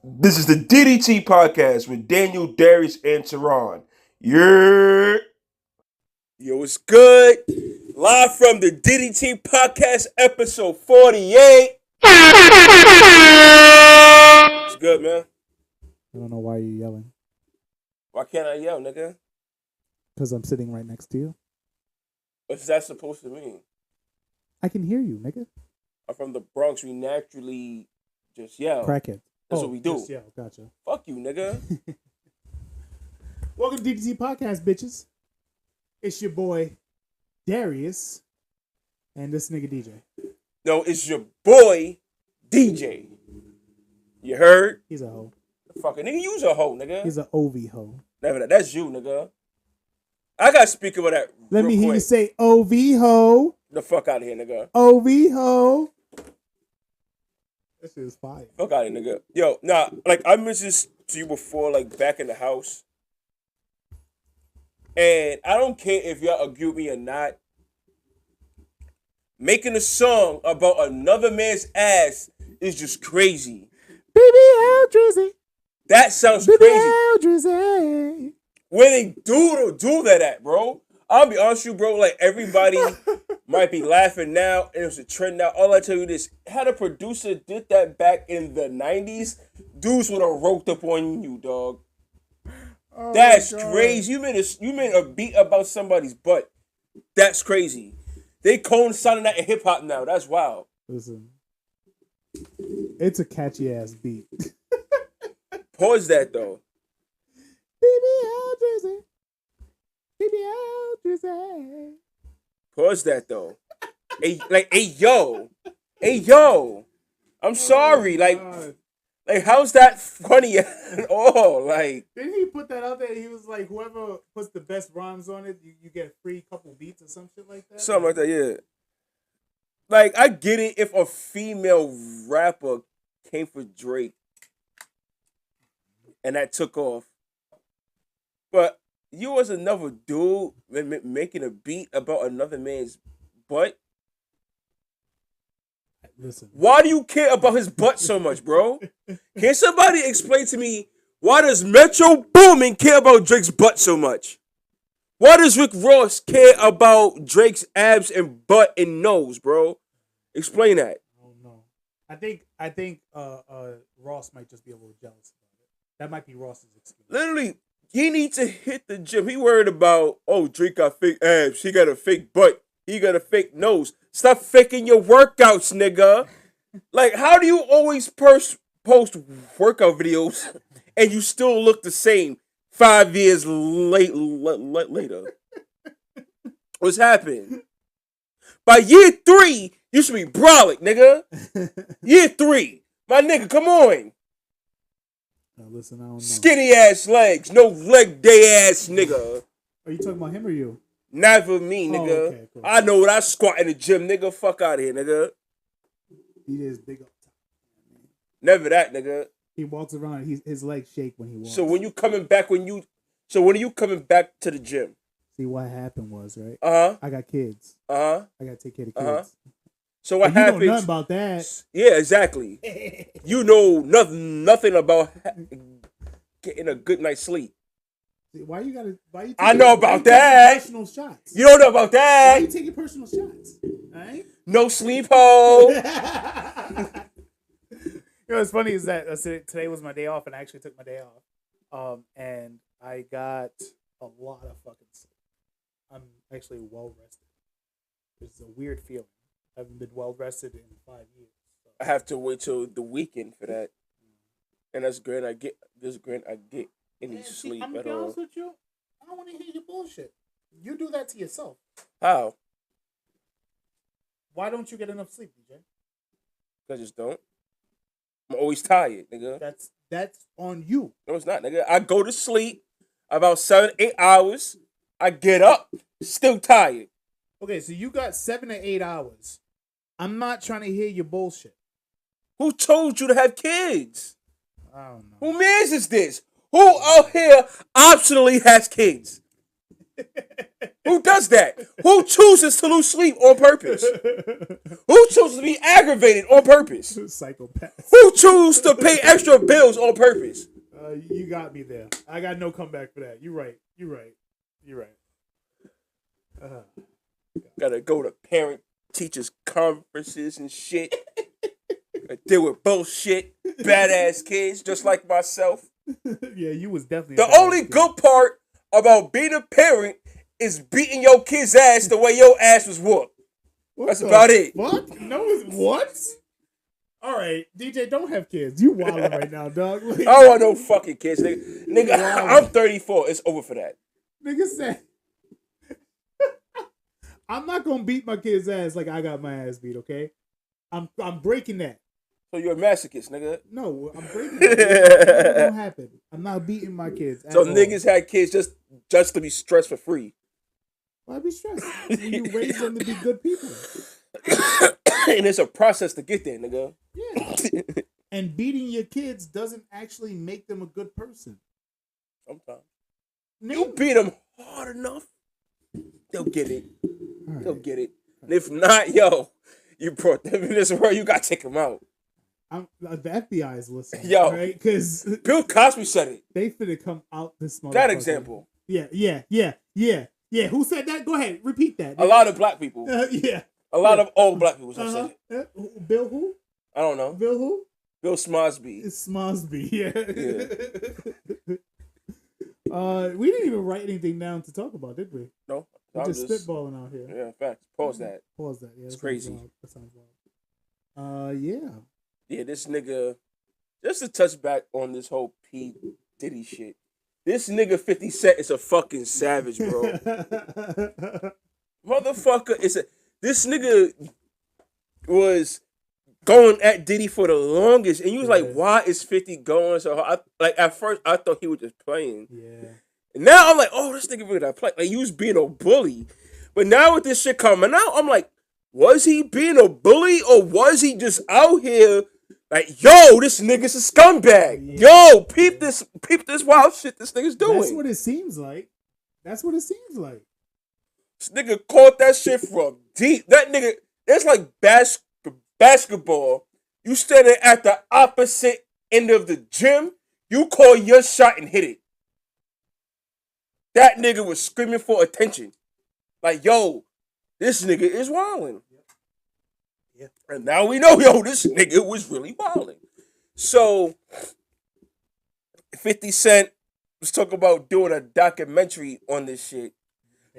This is the DDT podcast with Daniel, Darius, and Teron. Yeah. Yo, it's good. Live from the DDT podcast, episode 48. It's good, man. I don't know why you're yelling. Why can't I yell, nigga? Because I'm sitting right next to you. What's that supposed to mean? I can hear you, nigga. I'm from the Bronx. We naturally just yell. Crackhead. That's what we do. Yeah, gotcha. Fuck you, nigga. Welcome to DDT Podcast, bitches. It's your boy, Darius, and this nigga DJ. No, it's your boy, DJ. You heard? He's a hoe. Fucking nigga, you's a hoe, nigga. He's an OV hoe. Never that. That's you, nigga. I gotta speak about that. Let me hear quick. you say OV hoe. The fuck out of here, nigga. OV hoe. That shit is fire. Fuck out of here, nigga. Yo, nah, like I mentioned this to you before, like back in the house. And I don't care if y'all agree with me or not. Making a song about another man's ass is just crazy. BBL Drizzy. That sounds crazy. BBL Drizzy. Where they do that at, bro? I'll be honest with you, bro. Like, everybody might be laughing now, and it's a trend now. All I tell you this, had a producer did that back in the 90s, dudes would have roped up on you, dog. Oh, That's crazy. You made a beat about somebody's butt. That's crazy. They coinciding that in hip-hop now. That's wild. Listen. It's a catchy ass beat. Pause that, though. BBL Drizzy. BBL Drizzy. Pause that, though. Hey, yo. I'm sorry. God. Like, how's that funny at all? Like, Didn't he put that out there? He was like, whoever puts the best rhymes on it, you get a free couple beats or some shit like that? something like that, yeah. Like, I get it if a female rapper came for Drake and that took off. But you as another dude making a beat about another man's butt? Listen. Why do you care about his butt so much, bro? Can somebody explain to me why does Metro Boomin care about Drake's butt so much? Why does Rick Ross care about Drake's abs and butt and nose, bro? Explain that. Oh no. I think Ross might just be a little jealous about it. That might be Ross's excuse. Literally, he needs to hit the gym. He worried about, oh, Drake got fake abs. He got a fake butt. He got a fake nose. Stop faking your workouts, nigga. Like, how do you always post workout videos and you still look the same 5 years later? What's happening? By year 3, you should be brolic, nigga. Year 3. My nigga, come on. Now listen, I don't know. Skinny ass legs. No leg day ass nigga. Are you talking about him or you? Never me, nigga. Oh, okay, cool. I know what I squat in the gym, nigga. Fuck out of here, nigga. He is big up top. Never that, nigga. He walks around, his legs shake when he walks. So when are you coming back to the gym? See, what happened was, right? Uh-huh. I got kids. Uh-huh. I got to take care of Uh-huh. kids. So what And you happens? know nothing about that. Yeah, exactly. You know nothing about getting a good night's sleep. Why you taking, I know about taking that. personal shots? You don't know about Why that. you taking personal shots? Alright? No sleep hole. You know what's funny is that today was my day off, and I actually took my day off. And I got a lot of fucking sleep. I'm actually well rested. It's a weird feeling. I haven't been well rested in 5 years. So. I have to wait till the weekend for that. And that's great. I get any Man, sleep I'm at be all. honest with you. I don't want to hear your bullshit. You do that to yourself. How? Why don't you get enough sleep, DJ? I just don't. I'm always tired, nigga. That's on you. No, it's not, nigga. I go to sleep about 7-8 hours. I get up, still tired. Okay, so you got 7 to 8 hours. I'm not trying to hear your bullshit. Who told you to have kids? I don't know. Who mans is this? Who out here optionally has kids? Who does that? Who chooses to lose sleep on purpose? Who chooses to be aggravated on purpose? Psychopaths. Who chooses to pay extra bills on purpose? You got me there. I got no comeback for that. You're right. Gotta go to parent teachers conferences and shit. I deal with bullshit, badass kids just like myself. Yeah, you was definitely the only good part about being a parent is beating your kid's ass the way your ass was whooped. That's about it. What? No, what? All right, DJ, don't have kids. You wilding right now, dog. I don't want no fucking kids, nigga. Nigga, I'm 34. It's over for that. Nigga said, I'm not gonna beat my kid's ass like I got my ass beat. Okay, I'm breaking that. So you're a masochist, nigga. No, I'm breaking that. That won't happen. I'm not beating my kids. So niggas had kids just to be stressed for free. Why be stressed? You raise them to be good people. And it's a process to get there, nigga. Yeah. And beating your kids doesn't actually make them a good person. Sometimes. You beat them hard enough, they'll get it. Right. They'll get it. And if not, yo, you brought them in this world, you gotta take them out. The FBI is listening. Yo, right? Because Bill Cosby said it. They finna come out this motherfucker. That example. Yeah. Who said that? Go ahead, repeat that. A lot of black people. Yeah. A lot of old black people said it. Bill who? I don't know. Bill who? Bill Smosby. It's Smosby, yeah. We didn't even write anything down to talk about, did we? No. We're just spitballing out here. Yeah, in fact. Pause that. Yeah. It's crazy. That sounds wild. Yeah. Yeah, this nigga, just to touch back on this whole P. Diddy shit. This nigga 50 Cent is a fucking savage, bro. Motherfucker this nigga was going at Diddy for the longest, and you was like, why is 50 going so hard? At first, I thought he was just playing. Yeah. And now I'm like, oh, this nigga really not playing. Like, he was being a bully. But now with this shit coming out, I'm like, was he being a bully, or was he just out here like, yo, this nigga's a scumbag. Yeah. Yo, peep this wild shit this nigga's doing. That's what it seems like. This nigga caught that shit from deep. That nigga, it's like basketball. You standing at the opposite end of the gym, you call your shot and hit it. That nigga was screaming for attention. Like, yo, this nigga is wildin'. Yeah. And now we know, yo, this nigga was really wildin'. So, 50 Cent was talking about doing a documentary on this shit.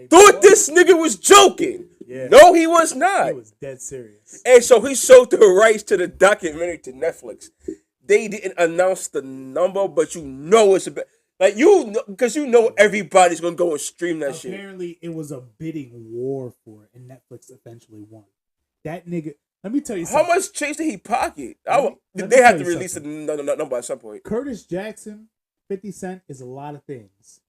Thought this nigga was joking. Yeah. No, he was not. He was dead serious. And so he sold the rights to the documentary to Netflix. They didn't announce the number, but you know it's a bit. Like, because you know everybody's going to go and stream that shit. Apparently, it was a bidding war for it, and Netflix eventually won. That nigga, let me tell you something. How much change did he pocket? They have to release the number at some point. Curtis Jackson, 50 Cent is a lot of things.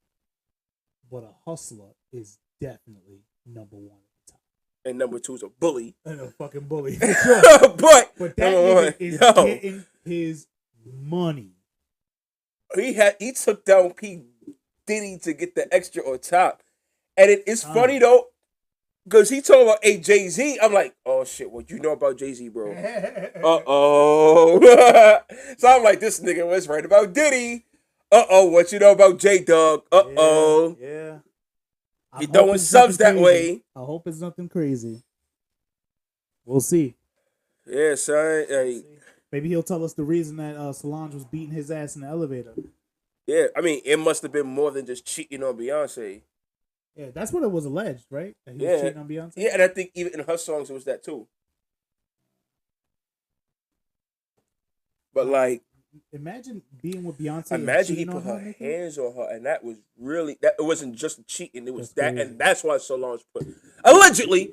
But a hustler is definitely number one at the top. And number two is a bully. And a fucking bully. For sure. but that nigga is getting his money. He took down P. Diddy to get the extra on top. And it's funny though, because he talking about Jay-Z. I'm like, oh shit, what you know about Jay-Z, bro? Uh-oh. So I'm like, this nigga was right about Diddy. Uh-oh, what you know about J-Dog? Uh-oh. Yeah. He throwing subs that way. I hope it's nothing crazy. We'll see. Yeah, son. Maybe he'll tell us the reason that Solange was beating his ass in the elevator. Yeah, I mean, it must have been more than just cheating on Beyonce. Yeah, that's what it was alleged, right? That he was cheating on Beyonce? Yeah, and I think even in her songs it was that too. But like, imagine being with Beyonce. Imagine he put her hands on her, and that was really that. It wasn't just cheating; it was that, and that's why Solange allegedly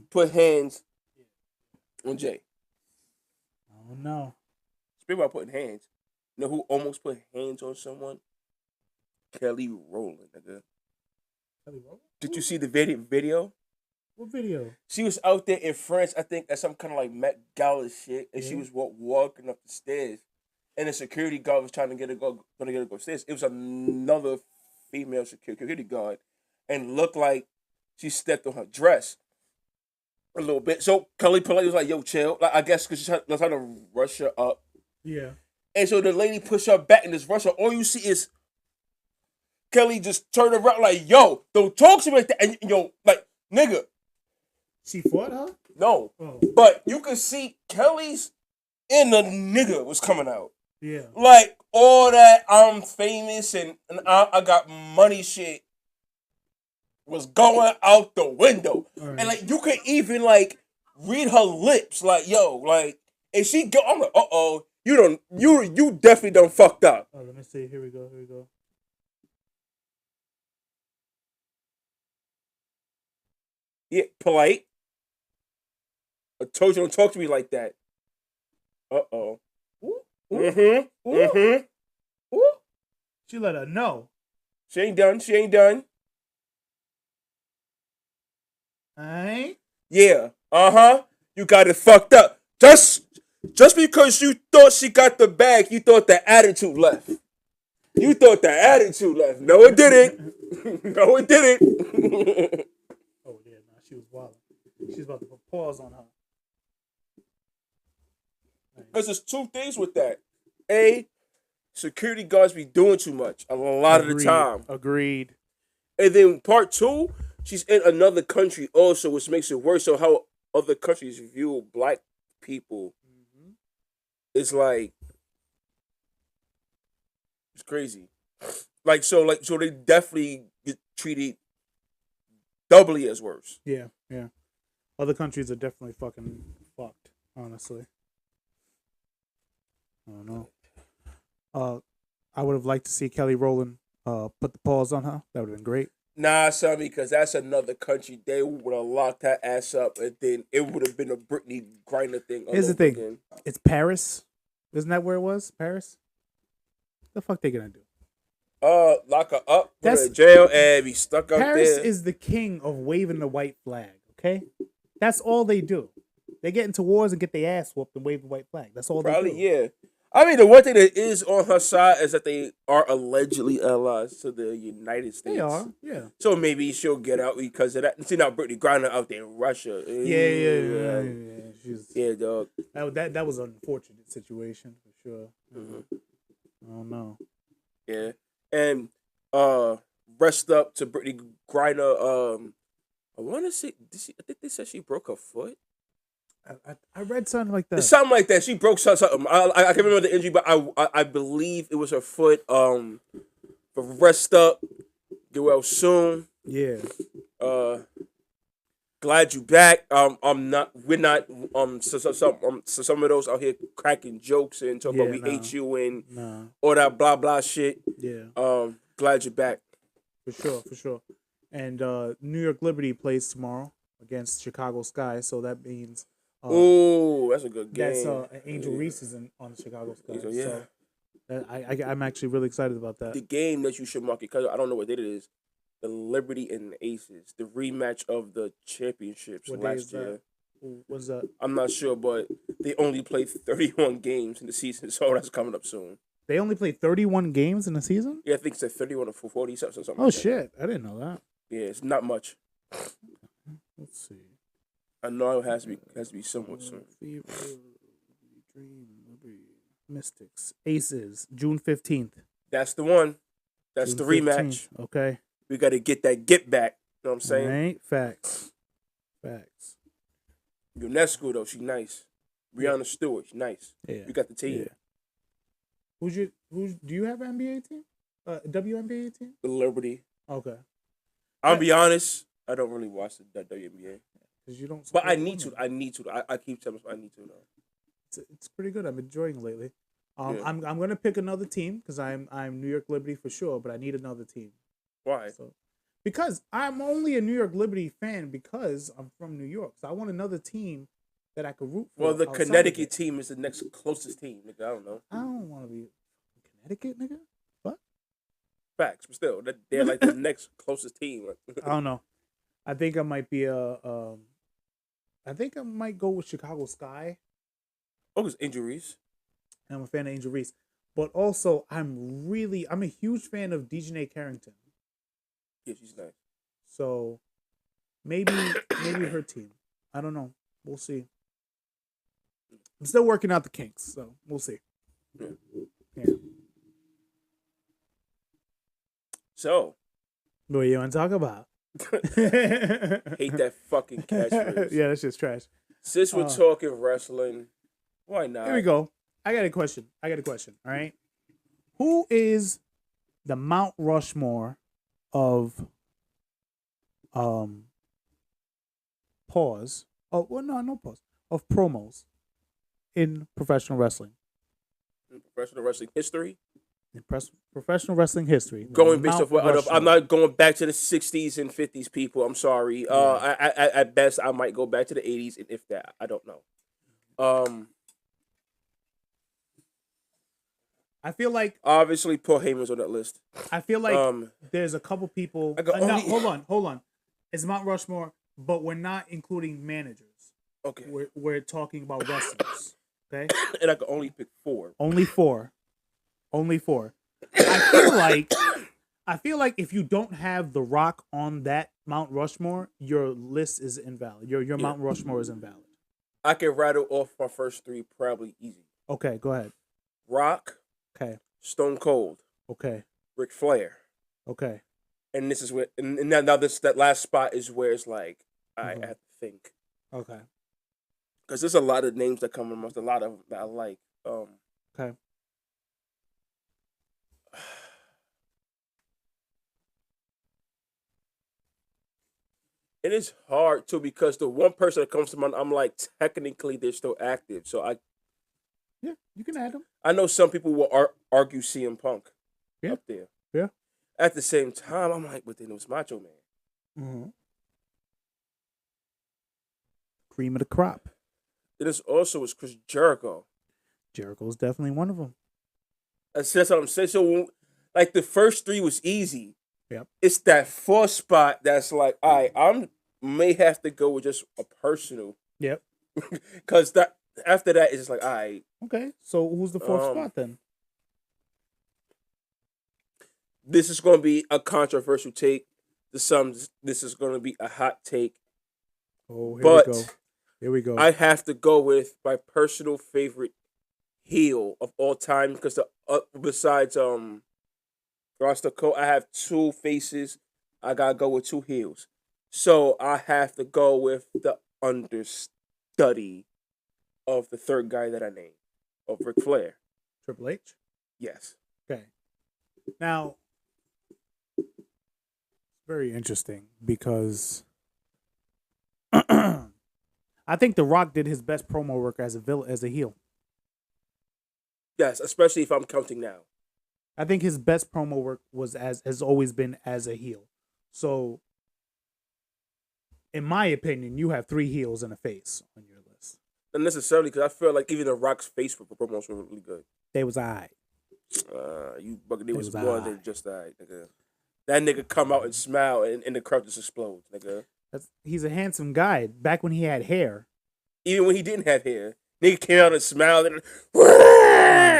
put hands on Jay. Oh no! Speaking about putting hands, you know who almost put hands on someone? Kelly Rowland, nigga. Kelly Rowland? Did you see the video? What video? She was out there in France, I think, at some kind of like Met Gala shit, and she was walking up the stairs, and the security guard was trying to get her go upstairs. It was another female security guard, and looked like she stepped on her dress a little bit. So Kelly politely was like, "Yo, chill." Like, I guess because she's trying to rush her up. Yeah. And so the lady pushed her back in this rush her. All you see is Kelly just turn around like, "Yo, don't talk to me like that." And yo, like, nigga. She fought her? No. Oh. But you could see Kelly's inner nigga was coming out. Yeah. Like, all that I'm famous and I got money shit was going out the window. Right. And, like, you could even, like, read her lips. Like, yo, like, and she go, I'm like, uh-oh, you definitely done fucked up. Oh, let me see. Here we go. Yeah, polite. I told you don't talk to me like that. Uh-oh. Ooh. Mm-hmm. Ooh. Mm-hmm. Ooh. She let her know. She ain't done. Alright. Yeah. Uh-huh. You got it fucked up. Just because you thought she got the bag, you thought the attitude left. You thought the attitude left. No, it didn't. No, it didn't. Oh, yeah. Nah, she was wild. She's about to put paws on her. Because there's two things with that. A, security guards be doing too much a lot of the time. Agreed. And then part two, she's in another country also, which makes it worse. So how other countries view black people is like, it's crazy. So they definitely get treated doubly as worse. Yeah. Other countries are definitely fucking fucked, honestly. I don't know. I would have liked to see Kelly Rowland put the paws on her. That would have been great. Nah, son, because that's another country. They would have locked that ass up, and then it would have been a Britney Griner thing. Here's the thing. Again. It's Paris. Isn't that where it was? Paris? The fuck they gonna do? Lock her up, put her in jail, and be stuck up there. Paris is the king of waving the white flag, okay? That's all they do. They get into wars and get their ass whooped and wave the white flag. That's all they do. Probably, yeah. I mean, the one thing that is on her side is that they are allegedly allies to the United States. They are, yeah. So maybe she'll get out because of that. See now, Britney Griner out there in Russia. Yeah. Yeah, dog. That was an unfortunate situation for sure. Mm-hmm. I don't know. Yeah, and rest up to Britney Griner. I want to say, I think they said she broke her foot. I read something like that. It's something like that. She broke something. I can't remember the injury, but I believe it was her foot. But rest up. Get well soon. Yeah. Glad you back. We're not. So some of those out here cracking jokes and talking about we hate you and all that blah blah shit. Yeah. Glad you're back. For sure. And New York Liberty plays tomorrow against Chicago Sky, so that means. That's a good game. That's Angel Reese is on the Chicago Sky. So, yeah. So I'm actually really excited about that. The game that you should mark it, because I don't know what date it is. The Liberty and the Aces, the rematch of the championships last year. What's that? I'm not sure, but they only played 31 games in the season, so that's coming up soon. They only played 31 games in the season? Yeah, I think it's at 31 or 40 something. Oh, like shit. I didn't know that. Yeah, it's not much. Let's see. I know it has to be somewhat soon. Dream, Liberty, Mystics, Aces, June 15th. That's the one. That's June the rematch. 15th. Okay. We got to get that get back. You know what I'm saying? Right. Facts. UNESCO, though, she nice. Brianna Stewart, she nice. Yeah. We got the team. Yeah. Do you have an NBA team? WNBA team? The Liberty. Okay. I'll be honest, I don't really watch the WNBA. Because you don't. But I need to. I keep telling myself I need to now. It's pretty good. I've been enjoying it lately. I'm gonna pick another team because I'm New York Liberty for sure, but I need another team. Why? Because I'm only a New York Liberty fan because I'm from New York. So I want another team that I could root for. Well, the Connecticut team is the next closest team, nigga. I don't know. I don't want to be Connecticut, nigga. What? Facts, but still, they're like the next closest team. I don't know. I think I might be I think I might go with Chicago Sky. Oh, it's Angel Reese. I'm a fan of Angel Reese. But also, I'm a huge fan of Dejanay Carrington. Yeah, she's nice. So maybe her team. I don't know. We'll see. I'm still working out the kinks, so we'll see. Yeah. So, What you want to talk about? hate that fucking catchphrase. Yeah, that's just trash. Since we're talking wrestling, why not? Here we go. I got a question. All right. Who is the Mount Rushmore of pause? Oh, well, no pause. Of promos in professional wrestling. In professional wrestling history? In professional wrestling history. Going based off what I'm not going back to the 60s and 50s, people. I'm sorry. Yeah. At best, I might go back to the 80s, and if that, I don't know. I feel like obviously Paul Heyman's on that list. I feel like there's a couple people. No, hold on. It's Mount Rushmore, but we're not including managers. Okay. We're talking about wrestlers. Okay. And I can only pick 4. Only four. I feel like if you don't have The Rock on that Mount Rushmore, your list is invalid. Your Mount Rushmore is invalid. I can rattle off my first 3 probably easy. Okay, go ahead. Rock. Okay. Stone Cold. Okay. Ric Flair. Okay. And this is where, and now that last spot is where it's like I have to think. Okay. Because there's a lot of names that come amongst a lot of that I like. Okay. It is hard too because the one person that comes to mind, I'm like technically they're still active, so yeah, you can add them. I know some people will argue CM Punk up there. Yeah. At the same time, I'm like, but then it was Macho Man. Mm-hmm. Cream of the crop. Then it also was Chris Jericho. Jericho's definitely one of them. That's what I'm saying. So, like, the first 3 was easy. Yep. It's that 4th spot that's like, all right, I may have to go with just a personal. Yep. Because after that, it's just like, all right. Okay, so who's the 4th spot then? This is going to be a controversial take. This is going to be a hot take. Oh, here we go. I have to go with my personal favorite heel of all time because besides Roster Cole, I have 2 faces. I gotta go with 2 heels. So I have to go with the understudy of the 3rd guy that I named, of Ric Flair. Triple H? Yes. Okay. Now, very interesting because I think The Rock did his best promo work as a heel. Yes, especially if I'm counting now. I think his best promo work has always been as a heel. So, in my opinion, you have 3 heels and a face on your list. Not necessarily, because I feel like even The Rock's face promos were really good. They was alright. You bugging. It was more than just alright, nigga. That nigga come out and smile and the crowd just explodes, nigga. He's a handsome guy. Back when he had hair. Even when he didn't have hair. Nigga came out and smiled and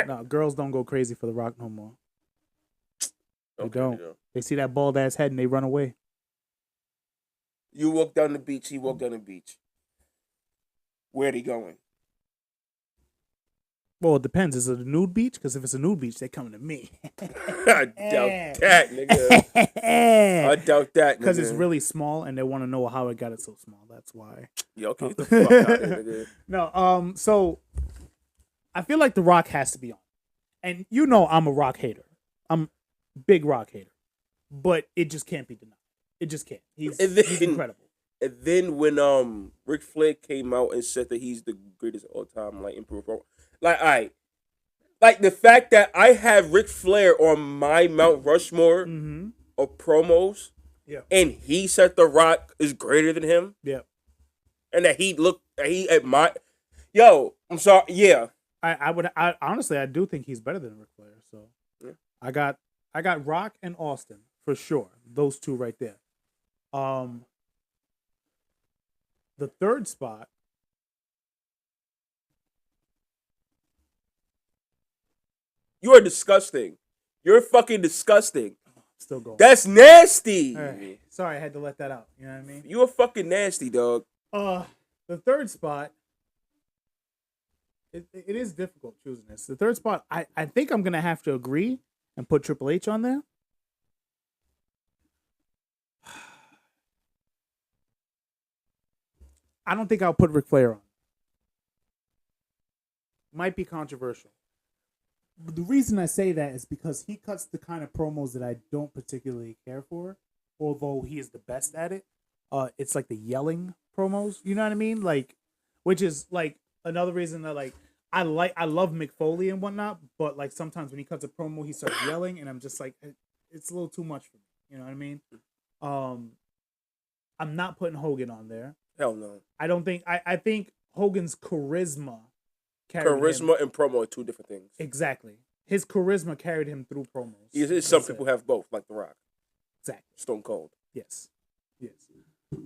no, girls don't go crazy for The Rock no more. They don't. Nigga. They see that bald ass head and they run away. You walk down the beach, he walked down the beach. Where he going? Well, it depends. Is it a nude beach? Because if it's a nude beach, they coming to me. I doubt that, nigga. I doubt that, nigga. Because it's really small and they want to know how it got it so small. That's why. Yeah, okay. Get the fuck out of here, nigga. No, so I feel like The Rock has to be on. And you know I'm a Rock hater. I'm a big Rock hater. But it just can't be denied. It just can't. He's incredible. And then when Ric Flair came out and said that he's the greatest of all time, like improved, like like the fact that I have Ric Flair on my Mount Rushmore of promos, and he said The Rock is greater than him, and that he admired. Yo, I'm sorry, yeah. I honestly I do think he's better than Ric Flair. So I got Rock and Austin for sure. Those 2 right there. The 3rd spot. You are disgusting. You're fucking disgusting. Still going. That's nasty. All right. Sorry, I had to let that out. You know what I mean? You a fucking nasty, dog. The third spot. It is difficult choosing this. The third spot, I think I'm gonna have to agree and put Triple H on there. I don't think I'll put Ric Flair on. Might be controversial. But the reason I say that is because he cuts the kind of promos that I don't particularly care for, although he is the best at it. It's like the yelling promos. You know what I mean? Like, which is like another reason that like I love Mick Foley and whatnot, but like sometimes when he cuts a promo, he starts yelling, and I'm just like, it's a little too much for me. You know what I mean? I'm not putting Hogan on there. Hell no. I don't think. I think Hogan's charisma. Charisma and promo are two different things. Exactly. His charisma carried him through promos. Some people have both, like The Rock. Exactly. Stone Cold. Yes.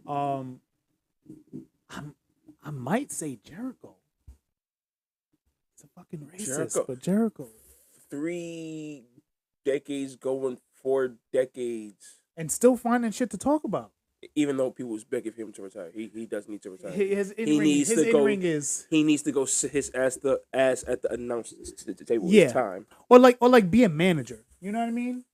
I might say Jericho. It's a fucking racist, but Jericho. 3 decades going 4 decades. And still finding shit to talk about. Even though people was begging for him to retire, he does need to retire. His in-ring is. He needs to go sit his ass at the announcers to the table. Yeah. It's time. Or like be a manager. You know what I mean?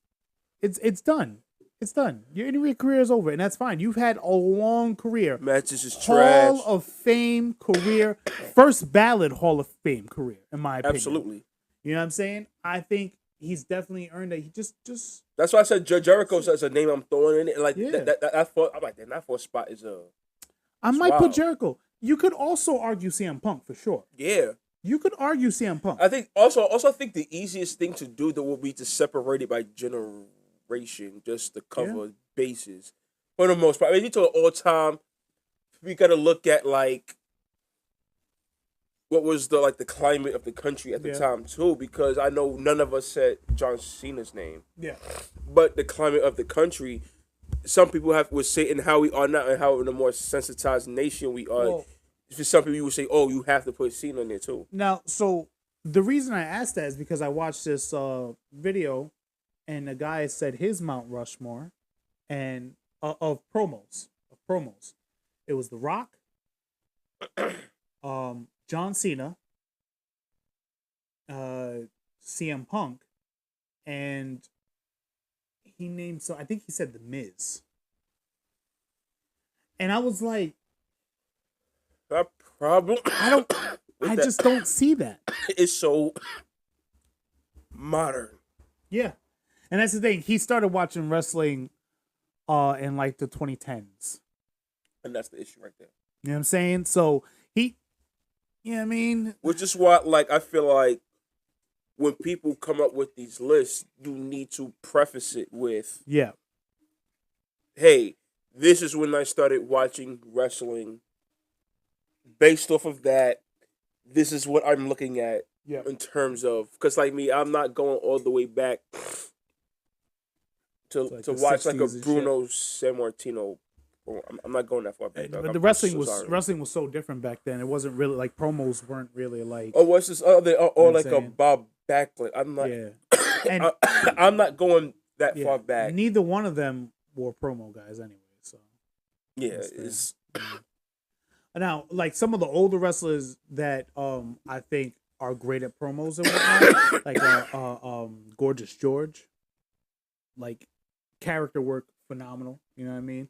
It's done. It's done. Your in-ring career is over, and that's fine. You've had a long career. Matches is trash. Hall of Fame career, first ballot Hall of Fame career, in my opinion. Absolutely. You know what I'm saying? I think he's definitely earned it. He just. That's why I said Jericho is a name I'm throwing in it. Like I'm like that fourth spot is a. I might put Jericho. You could also argue CM Punk for sure. Yeah. You could argue CM Punk. I think I think the easiest thing to do that will be to separate it by generation, just to cover bases. For the most part, I mean, you talk all time. We got to look at like what was the climate of the country at the time too, because I know none of us said John Cena's name. Yeah. But the climate of the country, some people would say in how we are now and how in a more sensitized nation we are. Well, for some people, you would say, "Oh, you have to put Cena in there too." Now, so the reason I asked that is because I watched this video, and the guy said his Mount Rushmore, and of promos. It was The Rock, John Cena, CM Punk, and he named I think he said The Miz. And I was like, that problem. I just don't see that. It's so modern. Yeah. And that's the thing. He started watching wrestling in like the 2010s. And that's the issue right there. You know what I'm saying? So you know what I mean? Which is why, like, I feel like when people come up with these lists, you need to preface it with, hey, this is when I started watching wrestling. Based off of that, this is what I'm looking at in terms of, because like me, I'm not going all the way back to watch like a Bruno Sammartino. I'm not going that far back. But the wrestling was so different back then. It wasn't really like promos weren't really like. Oh, what's this other? Or like a Bob Backlund. I'm not. Yeah. And I'm not going that far back. Neither one of them were promo guys anyway. So. Yeah, it's. Now, like some of the older wrestlers that I think are great at promos and whatnot, like Gorgeous George, like character work phenomenal. You know what I mean?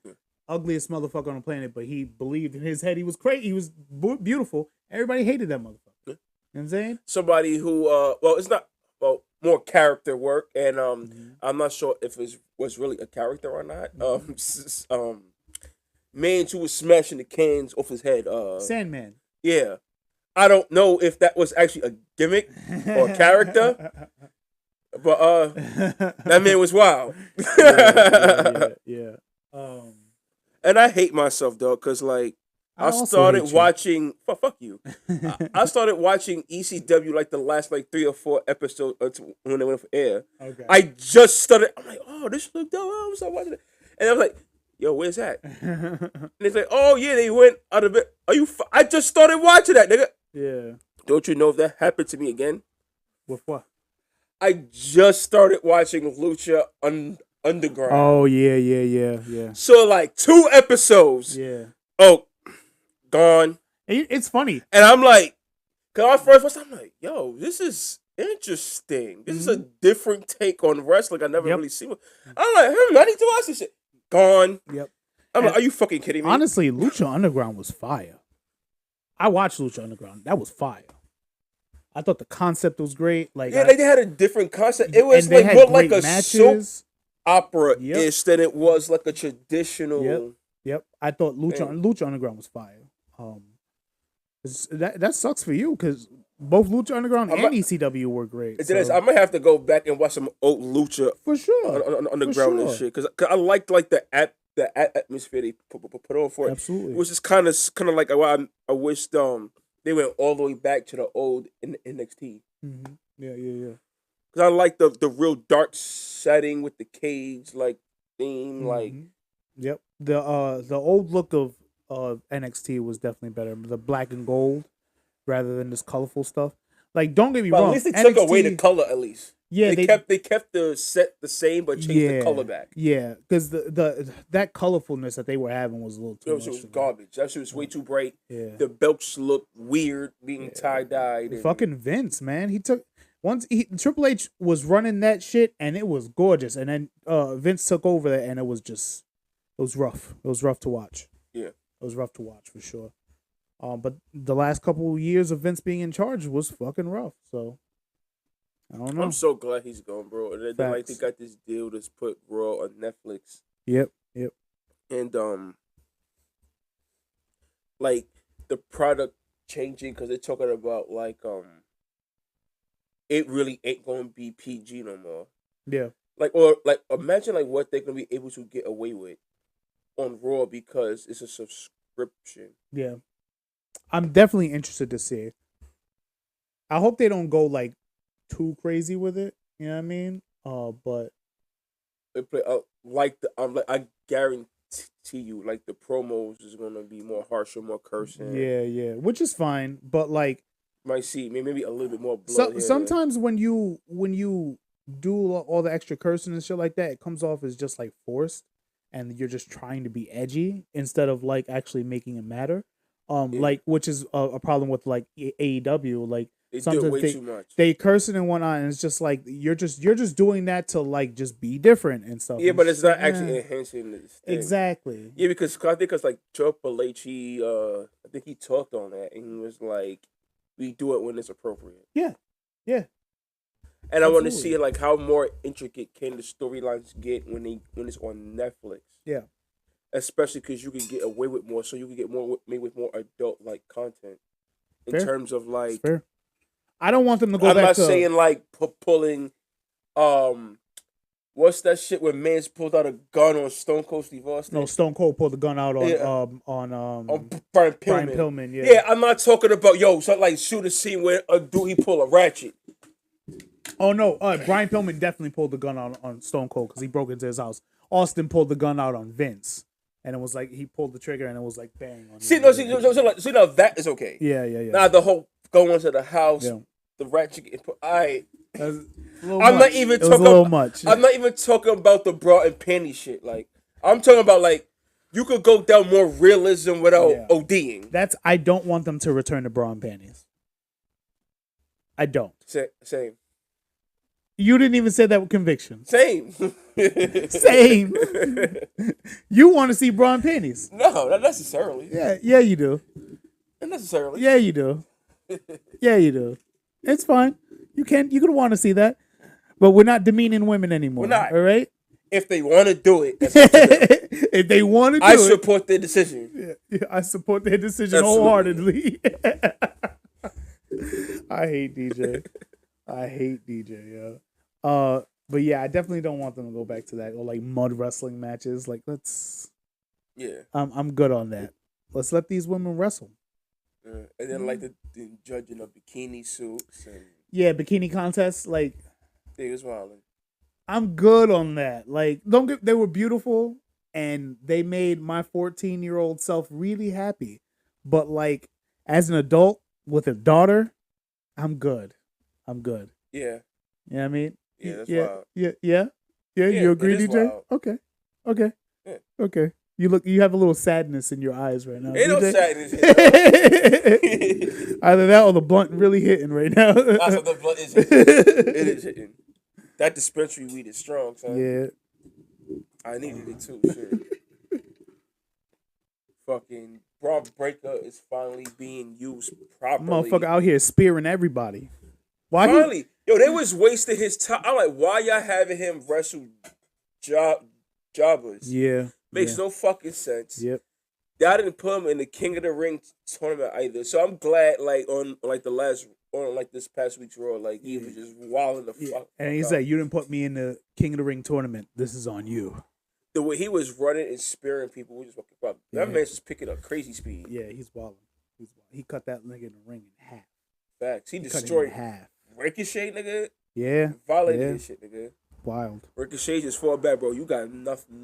Ugliest motherfucker on the planet, but he believed in his head he was crazy. He was beautiful. Everybody hated that motherfucker. You know what I'm saying? Somebody who, it's not, more character work, and I'm not sure if it was really a character or not. Man who was smashing the cans off his head. Sandman. Yeah. I don't know if that was actually a gimmick or a character, but that man was wild. Yeah. And I hate myself though, cause like I started watching. Fuck you. I started watching ECW like the last 3 or 4 episodes when they went for air. Okay. I just started. I'm like, oh, this look dope. I'm start watching it, and I'm like, yo, where's that? And it's like, oh yeah, they went out of it. Are you? I just started watching that, nigga. Yeah. Don't you know if that happened to me again? With what? I just started watching Lucha Underground. Oh yeah. So like 2 episodes. Yeah. Oh, gone. It's funny. And I'm like, cause first I'm like, yo, this is interesting. This is a different take on wrestling I never really seen. I'm like, I need to watch this shit. Gone. Yep. I'm like, are you fucking kidding me? Honestly, Lucha Underground was fire. I watched Lucha Underground. That was fire. I thought the concept was great. Like, yeah, they had a different concept. It was like more like a soap opera-ish than it was like a traditional. Yep. I thought Lucha Underground was fire. That sucks for you because both Lucha Underground and ECW were great. I might have to go back and watch some old Lucha for sure on the ground and shit because I liked like the atmosphere they put on for it. Absolutely, which is kind of like I wished they went all the way back to the old NXT. Mm-hmm. Yeah. Because I like the real dark setting with the cage like theme, like. Yep. The old look of NXT was definitely better. The black and gold rather than this colorful stuff. Like, don't get me wrong. At least they took away the color. At least, yeah, they kept the set the same, but changed the color back. Yeah, because that colorfulness that they were having was a little too much. It was garbage. That shit was way too bright. Yeah, the belts looked weird, being tie dyed. Fucking Vince, man, Triple H was running that shit, and it was gorgeous. And then Vince took over that, and it was rough. It was rough to watch. Yeah. It was rough to watch for sure. But the last couple of years of Vince being in charge was fucking rough. So I don't know. I'm so glad he's gone, bro. And then like they got this deal to put Raw on Netflix. Yep. And like the product changing because they're talking about like it really ain't gonna be PG no more. Yeah. Or imagine like what they're gonna be able to get away with on Raw because it's a subscription. Yeah. I'm definitely interested to see. I hope they don't go like too crazy with it. You know what I mean? But I guarantee you, like the promos is gonna be more harsher, more cursing. Yeah, which is fine. But like, might see maybe a little bit more blood. Sometimes when you do all the extra cursing and shit like that, it comes off as just like forced, and you're just trying to be edgy instead of like actually making it matter. Like, which is a problem with like AEW. Like, they do it way too much. They cursing and whatnot, and it's just like you're just doing that to like just be different and stuff. Yeah, but it's not actually enhancing this thing. Exactly. Yeah, because I think it's like Triple H. I think he talked on that, and he was like, "We do it when it's appropriate." Yeah. And I want to see like how more intricate can the storylines get when it's on Netflix. Yeah. Especially because you can get away with more, so you can get more made with more adult like content in terms of like. Fair. I don't want them to go. I'm not saying like pulling, what's that shit when Mans pulled out a gun on Stone Cold Steve Austin? No, Stone Cold pulled the gun out on Brian Pillman. Brian Pillman. Yeah, I'm not talking about something like shoot a scene where a dude he pull a ratchet. Oh no, Brian Pillman definitely pulled the gun out on Stone Cold because he broke into his house. Austin pulled the gun out on Vince. And it was like he pulled the trigger, and it was like bang. See, now that is okay. Yeah. Now the whole going to the house, the ratchet getting put. I'm not even talking about the bra and panty shit. Like I'm talking about like you could go down more realism without ODing. I don't want them to return to bra and panties. I don't. Same. You didn't even say that with conviction. Same. You want to see bra and panties? No, not necessarily. Yeah, you do. Not necessarily. Yeah, you do. Yeah, you do. It's fine. You can want to see that, but we're not demeaning women anymore. We're not. All right. If they want to do it, that's up to them. If they want to do I support their decision. Yeah, I support their decision wholeheartedly. I hate DJ. But yeah, I definitely don't want them to go back to that or like mud wrestling matches. Like, let's. Yeah. I'm good on that. Let's let these women wrestle. And then like the judging of bikini suits and. Yeah, bikini contests. Like. They was wilding. I'm good on that. Like, they were beautiful and they made my 14-year-old self really happy. But like, as an adult with a daughter, I'm good. Yeah. You know what I mean? Yeah, that's wild. Yeah. Yeah, you agree, it is DJ? wild. Okay. Yeah. Okay. You have a little sadness in your eyes right now. Ain't no DJ? sadness here. Either that or the blunt really hitting right now. That's what the blood is hitting. It is hitting. That dispensary weed is strong, son. Yeah. I needed it too. Shit. Fucking Braun Breaker is finally being used properly. Motherfucker out here spearing everybody. Why? Finally, yo, they was wasting his time. I'm like, why y'all having him wrestle jobbers? Yeah. Makes no fucking sense. Yep. Y'all didn't put him in the King of the Ring tournament either. So I'm glad, like on this past week's Raw, like he was just wilding the fuck. And he said, "You didn't put me in the King of the Ring tournament. This is on you." The way he was running and spearing people, we just fucking fuck. That man's just picking up crazy speed. Yeah, he's wilding. He cut that nigga in the ring in half. Facts. He destroyed half. Ricochet, nigga. Yeah. Violated his shit, nigga. Wild. Ricochet just fall back, bro. You got nothing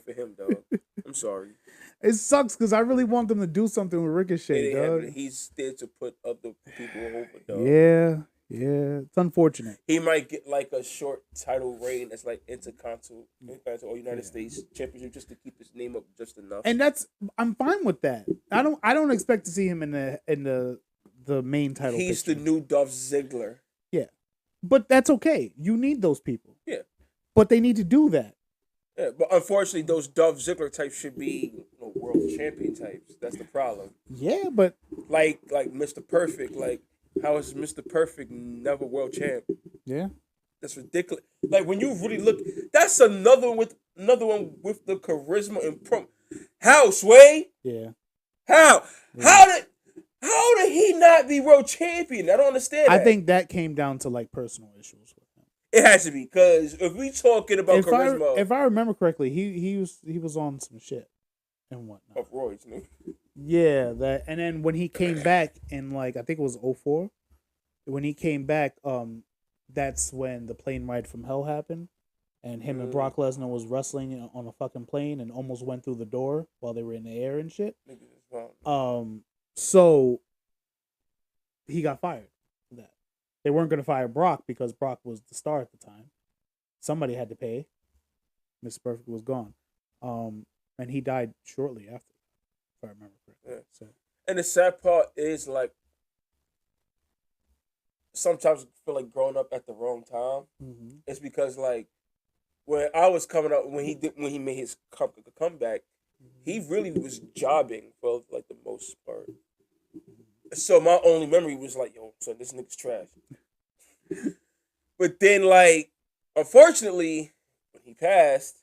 for him, dog. I'm sorry. It sucks because I really want them to do something with Ricochet, dog. He's there to put other people over, dog. Yeah. It's unfortunate. He might get like a short title reign that's like Intercontinental or United States Championship just to keep his name up just enough. And I'm fine with that. I don't expect to see him in the main title. He's picture. the new Dolph Ziggler. Yeah. But that's okay. You need those people. Yeah. But they need to do that. Yeah, but unfortunately, those Dolph Ziggler types should be world champion types. That's the problem. Yeah, but like Mr. Perfect, like how is Mr. Perfect never world champ? Yeah, that's ridiculous. Like when you really look, that's another one with the charisma and How Sway? Yeah. How did he not be world champion? I don't understand. I think that came down to like personal issues with him. It has to be because if we talking about charisma, if I remember correctly, he was on some shit and whatnot. Of roids, no? Yeah, that, and then when he came back in like I think it was 2004, when he came back, that's when the plane ride from hell happened, and him and Brock Lesnar was wrestling on a fucking plane and almost went through the door while they were in the air and shit. So he got fired for that. They weren't gonna fire Brock because Brock was the star at the time. Somebody had to pay. Mr. Perfect was gone. And he died shortly after, if I remember correctly. Yeah. So, and the sad part is like sometimes I feel like growing up at the wrong time. mm-hmm. It's because like when I was coming up, when he made his comeback, he really was jobbing for like the most part. So my only memory was like, yo, son, this nigga's trash. But then like, unfortunately, when he passed,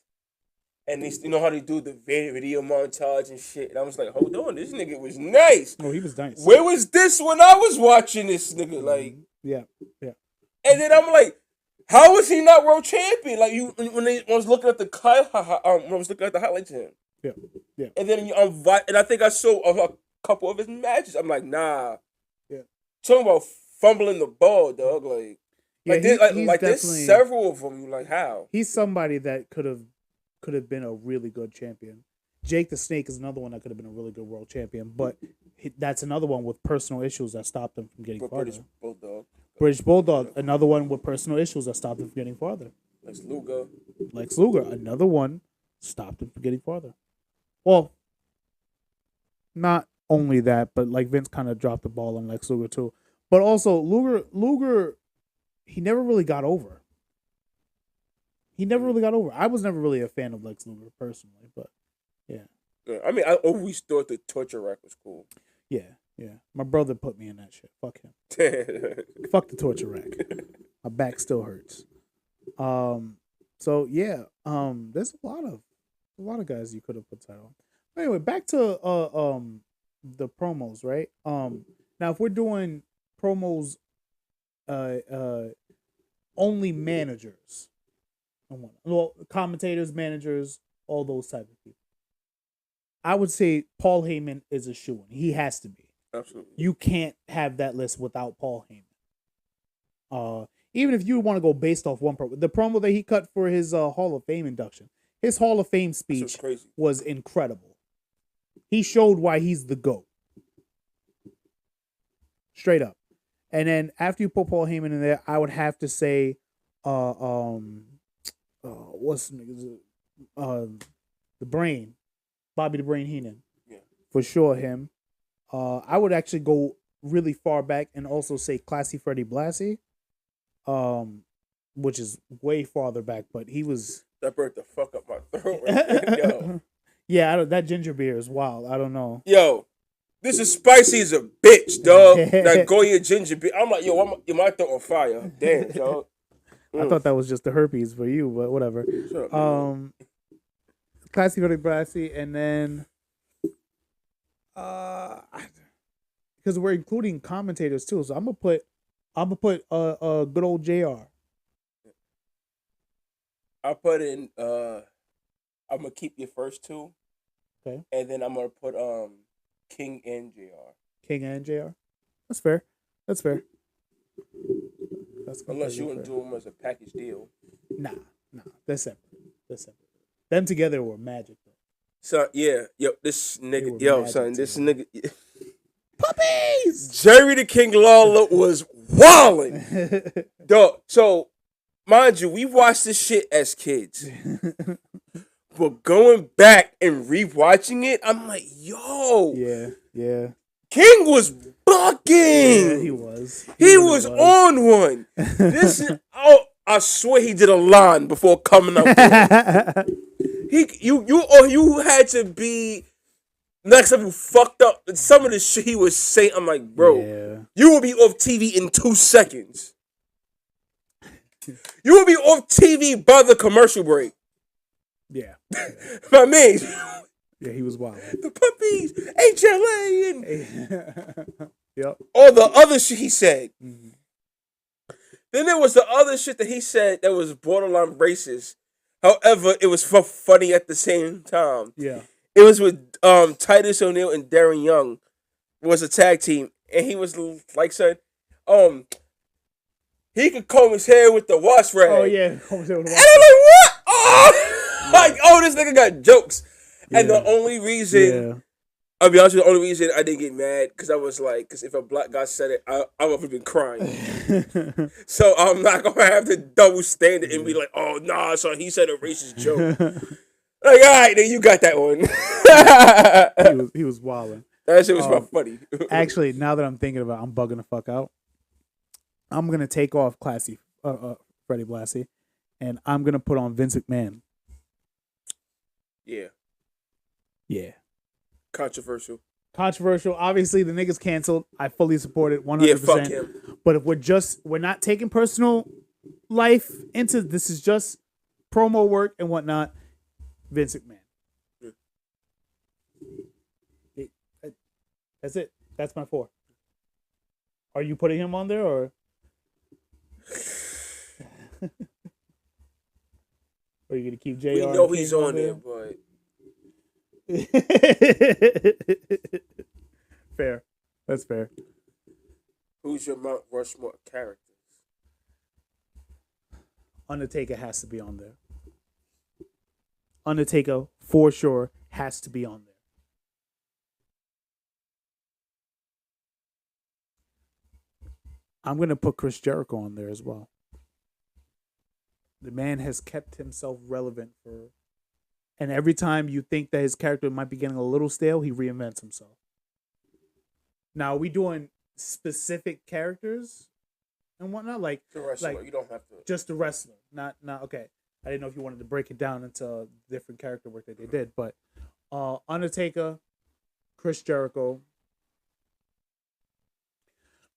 and they, you know how they do the video montage and shit. And I was like, hold on, this nigga was nice. Oh, he was nice. Where was this when I was watching this nigga? Like, yeah. And then I'm like, how was he not world champion? Like when I was looking at the highlights of him. Yeah. And then and I think I saw a couple of his matches. I'm like, nah. Yeah. Talking about fumbling the ball, dog. Like, there's several of them. Like, how? He's somebody that could have been a really good champion. Jake the Snake is another one that could have been a really good world champion, but that's another one with personal issues that stopped him from getting farther. British Bulldog, another one with personal issues that stopped him from getting farther. Lex Luger, another one stopped him from getting farther. Well, not only that, but like Vince kind of dropped the ball on Lex Luger too. But also Luger, he never really got over. I was never really a fan of Lex Luger personally, but yeah. I mean, I always thought the torture rack was cool. Yeah. My brother put me in that shit. Fuck him. Fuck the torture rack. My back still hurts. So yeah. There's a lot of guys you could have put title on. Anyway, back to the promos, right? Now if we're doing promos, only managers. Well, commentators, managers, all those type of people. I would say Paul Heyman is a shoo-in. He has to be. Absolutely. You can't have that list without Paul Heyman. Even if you want to go based off one promo, the promo that he cut for his Hall of Fame induction, his Hall of Fame speech was incredible. He showed why he's the GOAT. Straight up. And then after you put Paul Heyman in there, I would have to say, what's the Brain, Bobby the Brain Heenan. Yeah. For sure, him. I would actually go really far back and also say Classy Freddie Blassie, which is way farther back, but he was. That burnt the fuck up my throat right there, yo. Yeah, that ginger beer is wild. I don't know. Yo, this is spicy as a bitch, dog. That Goya ginger beer. I'm like, yo, my throat on fire. Damn, dog. I thought that was just the herpes for you, but whatever. Shut up, Classy Freddie Blassie, and then because we're including commentators too, so I'm gonna put good old JR. I put in I'm gonna keep your first two. Okay. And then I'm gonna put King and JR. King and JR. That's fair. That's fair. Unless you want to do them as a package deal. Nah. They're separate. Them together were magic though. So yeah, this nigga, son, this nigga. Puppies! Jerry the King Lawler was wildin'. Dog. So, mind you, we watched this shit as kids. But going back and rewatching it, I'm like, yo. Yeah. King was bucking. Yeah, he was. He was on one. I swear he did a line before coming up. You had to be next level fucked up. Some of the shit he was saying, I'm like, bro, you will be off TV in 2 seconds. You will be off TV by the commercial break. Yeah. My man. Yeah, he was wild. The puppies, HLA, and yep. all the other shit he said. Mm-hmm. Then there was the other shit that he said that was borderline racist. However, it was funny at the same time. Yeah. It was with Titus O'Neil and Darren Young. It was a tag team. And he was like saying, he could comb his hair with the wash rag. Oh, yeah. Comb his hair with the wash rag. And I'm like, what? Oh! Like, this nigga got jokes. Yeah. And the only reason, I'll be honest with you, the only reason I didn't get mad, because I was like, because if a black guy said it, I would have been crying. So I'm not going to have to double stand it and be like, oh, nah, son, he said a racist joke. Like, all right, then you got that one. he was wilding. That shit was funny. Actually, now that I'm thinking about it, I'm bugging the fuck out. I'm going to take off Classy Freddie Blassie, and I'm going to put on Vince McMahon. Yeah. Controversial. Obviously, the nigga's canceled. I fully support it 100%. Yeah, fuck him. But if we're not taking personal life into this, is just promo work and whatnot. Vince McMahon. Yeah. That's it. That's my 4. Are you putting him on there or? Are you gonna keep JR? We know he's on there, but. Fair. That's fair. Who's your Mount Rushmore characters? Undertaker has to be on there. Undertaker, for sure, has to be on there. I'm going to put Chris Jericho on there as well. The man has kept himself relevant for... And every time you think that his character might be getting a little stale, he reinvents himself. Now, are we doing specific characters and whatnot? Like the wrestler, you don't have to. Just the wrestler, not okay. I didn't know if you wanted to break it down into different character work that they did, but Undertaker, Chris Jericho.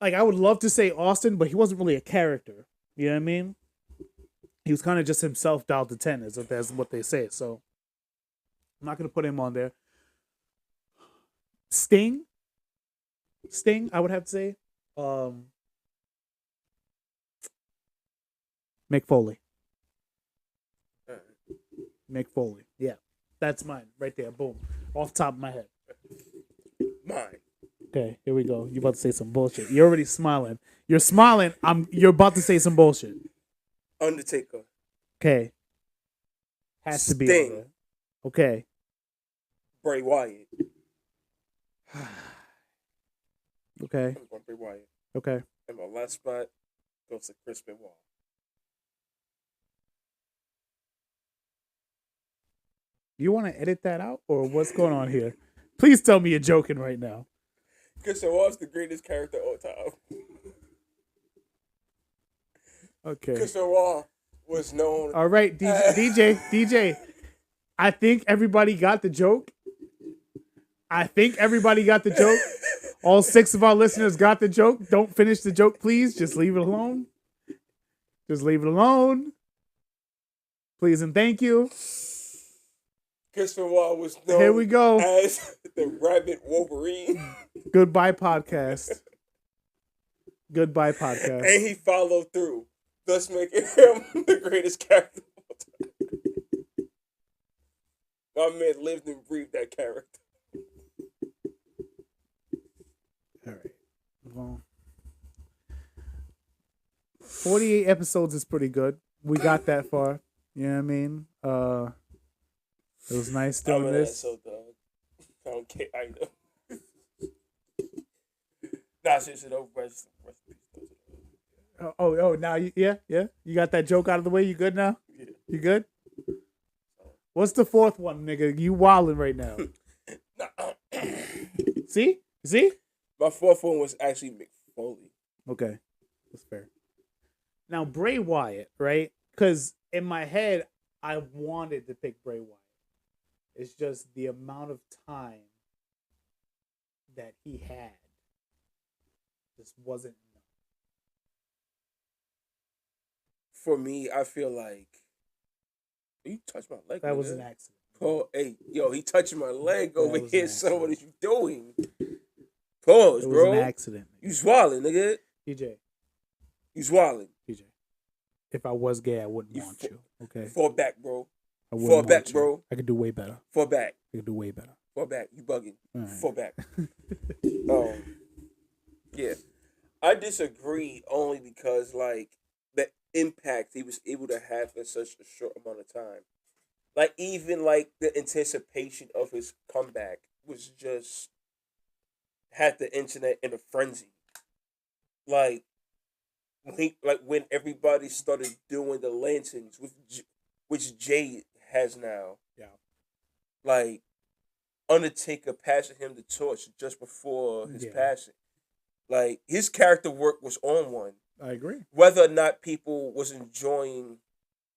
Like, I would love to say Austin, but he wasn't really a character. You know what I mean? He was kind of just himself dialed to 10, that's what they say. So I'm not going to put him on there. Sting, I would have to say. Mick Foley. Mick Foley. Yeah. That's mine. Right there. Boom. Off the top of my head. Mine. Okay, here we go. You're about to say some bullshit. You're already smiling. You're smiling. You're about to say some bullshit. Undertaker. Okay. Has to be on there. Okay. Bray Wyatt. Okay. Bray Wyatt. Okay. And my last spot goes to Chris Benoit. You want to edit that out, or what's going on here? Please tell me you're joking right now. Chris Benoit's the greatest character of all time. Okay. Chris Benoit was known. All right, DJ. I think everybody got the joke. All 6 of our listeners got the joke. Don't finish the joke, please. Just leave it alone. Please and thank you. Chris Benoit was known Here we go. as the Rabbit Wolverine. Goodbye, podcast. And he followed through, thus making him the greatest character of all time. My man lived and breathed that character. All right. Well, 48 episodes is pretty good. We got that far. You know what I mean? It was nice doing this. Dog. I don't care. I know. Nah, seriously, though. Rest in peace. Oh, now you got that joke out of the way. You good now? Yeah. You good? What's the 4th one, nigga? You wilding right now. See? My 4th one was actually Mick Foley. Okay, that's fair. Now Bray Wyatt, right? Because in my head, I wanted to pick Bray Wyatt. It's just the amount of time that he had just wasn't enough. For me, I feel like you touched my leg. That was an accident. Oh, hey, yo, he touching my leg over here. Son, what are you doing? Pause, bro. It was an accident. You swallowing, nigga. PJ. You swallowing. PJ. If I was gay, I wouldn't want you. Okay. Fall back, bro. Fall back, bro. I could do way better. Fall back. Fall back. You bugging. Right. Fall back. Yeah. I disagree only because, like, the impact he was able to have in such a short amount of time. Like, even, like, the anticipation of his comeback was just had the internet in a frenzy. Like, when everybody started doing the lanterns, which Jay has now. Yeah. Like, Undertaker passing him the torch just before his passing. Like, his character work was on one. I agree. Whether or not people was enjoying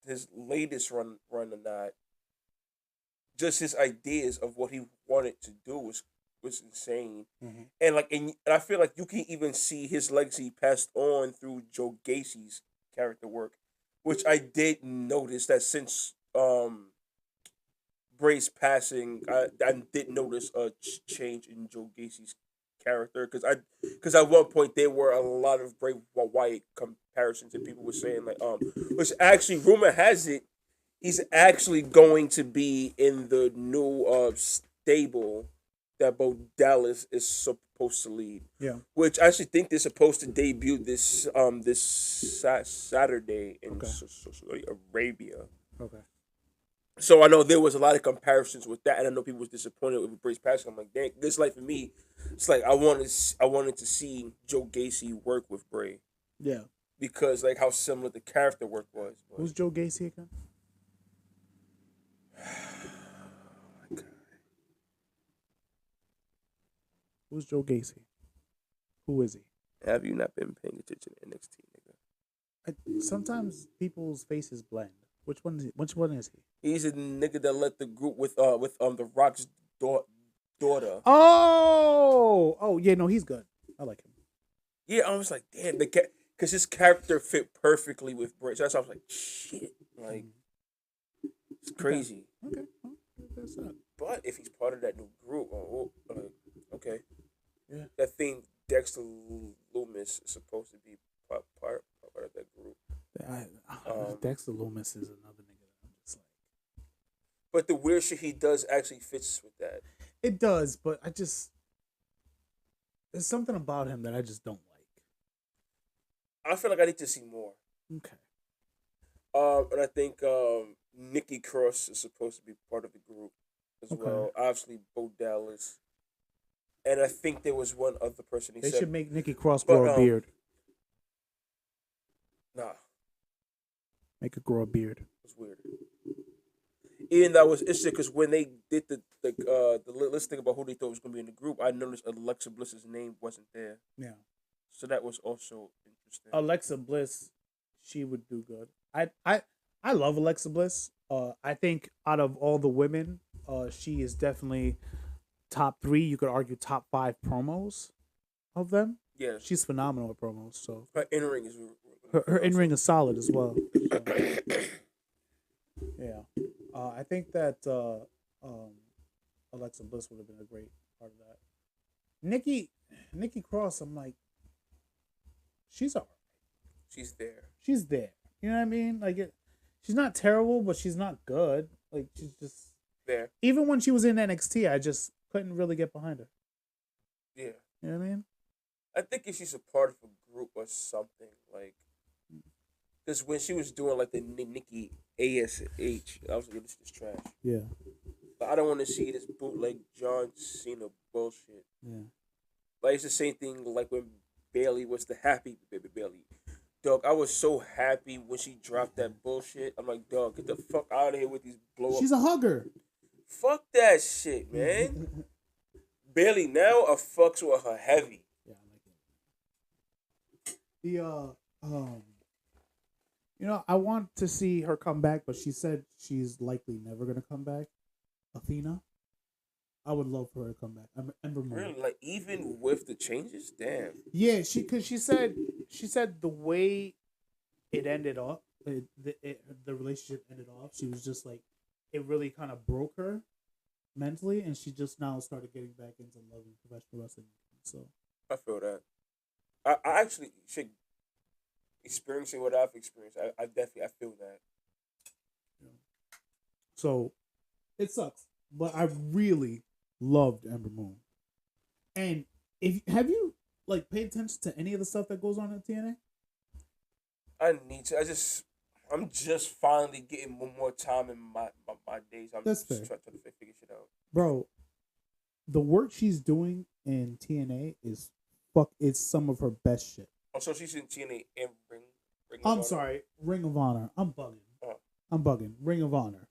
his latest run or not, just his ideas of what he wanted to do was insane. Mm-hmm. And I feel like you can even see his legacy passed on through Joe Gacy's character work, which I did notice that since Bray's passing, I did notice a change in Joe Gacy's character because at one point there were a lot of Bray Wyatt comparisons and people were saying like which actually rumor has it he's actually going to be in the new stable that Bo Dallas is supposed to lead. Yeah. Which I actually think they're supposed to debut this Saturday in Saudi Arabia. Okay. So I know there was a lot of comparisons with that, and I know people was disappointed with Bray's passing. I'm like, dang, this like for me, it's like I wanted to see Joe Gacy work with Bray. Yeah. Because like how similar the character work was. But... Who's Joe Gacy again? Who's Joe Gacy? Who is he? Have you not been paying attention to NXT, nigga? Sometimes people's faces blend. Which one is he? He's a nigga that led the group with the Rock's daughter. Oh yeah, no, he's good. I like him. Yeah, I was like, damn, because his character fit perfectly with Bray. So that's why I was like, shit, like it's crazy. Okay. That's not. But if he's part of that new group, okay. Yeah. I think Dexter Loomis is supposed to be part of that group. Dexter Loomis is another nigga that I'm just like. But the weird shit he does actually fits with that. It does, but there's something about him that I just don't like. I feel like I need to see more. Okay. And I think Nikki Cross is supposed to be part of the group as well. Obviously, Bo Dallas. And I think there was one other person They should make Nikki Cross grow a beard. Nah. Make her grow a beard. It's weird. And that was interesting because when they did the listing about who they thought was going to be in the group, I noticed Alexa Bliss's name wasn't there. Yeah. So that was also interesting. Alexa Bliss, she would do good. I love Alexa Bliss. I think out of all the women, she is definitely top 3. You could argue top 5 promos of them. Yeah, she's phenomenal at promos. So her in ring is her in ring is solid as well. So, yeah, I think that Alexa Bliss would have been a great part of that. Nikki Cross, I'm like, she's alright. She's there. She's there. You know what I mean? Like she's not terrible, but she's not good. Like she's just there. Even when she was in NXT, I just couldn't really get behind her. Yeah. You know what I mean? I think if she's a part of a group or something, like, because when she was doing like the Nikki ASH, I was like, this is trash. Yeah. But I don't want to see this bootleg John Cena bullshit. Yeah. Like it's the same thing like when Bailey was the happy baby Bailey. Dog, I was so happy when she dropped that bullshit. I'm like, dog, get the fuck out of here with these blow up. She's a hugger. Fuck that shit, man. Bailey now fucks with her heavy. Yeah, I like it. I want to see her come back, but she said she's likely never gonna come back. Athena, I would love for her to come back. Ember Moon. Really, like even with the changes, damn. Yeah, because she said the way it ended up, the relationship ended off. She was just like, it really kind of broke her mentally, and she just now started getting back into loving professional wrestling. So I feel that. I actually should experiencing what I've experienced. I definitely feel that. Yeah. So it sucks, but I really loved Ember Moon. And have you like paid attention to any of the stuff that goes on at TNA? I need to. I'm just finally getting more time in my days. I'm That's just fair. trying to figure shit out. Bro, the work she's doing in TNA is it's some of her best shit. Oh, so she's in TNA and Ring of I'm Honor? sorry, Ring of Honor. I'm bugging. Oh. I'm bugging. Ring of Honor.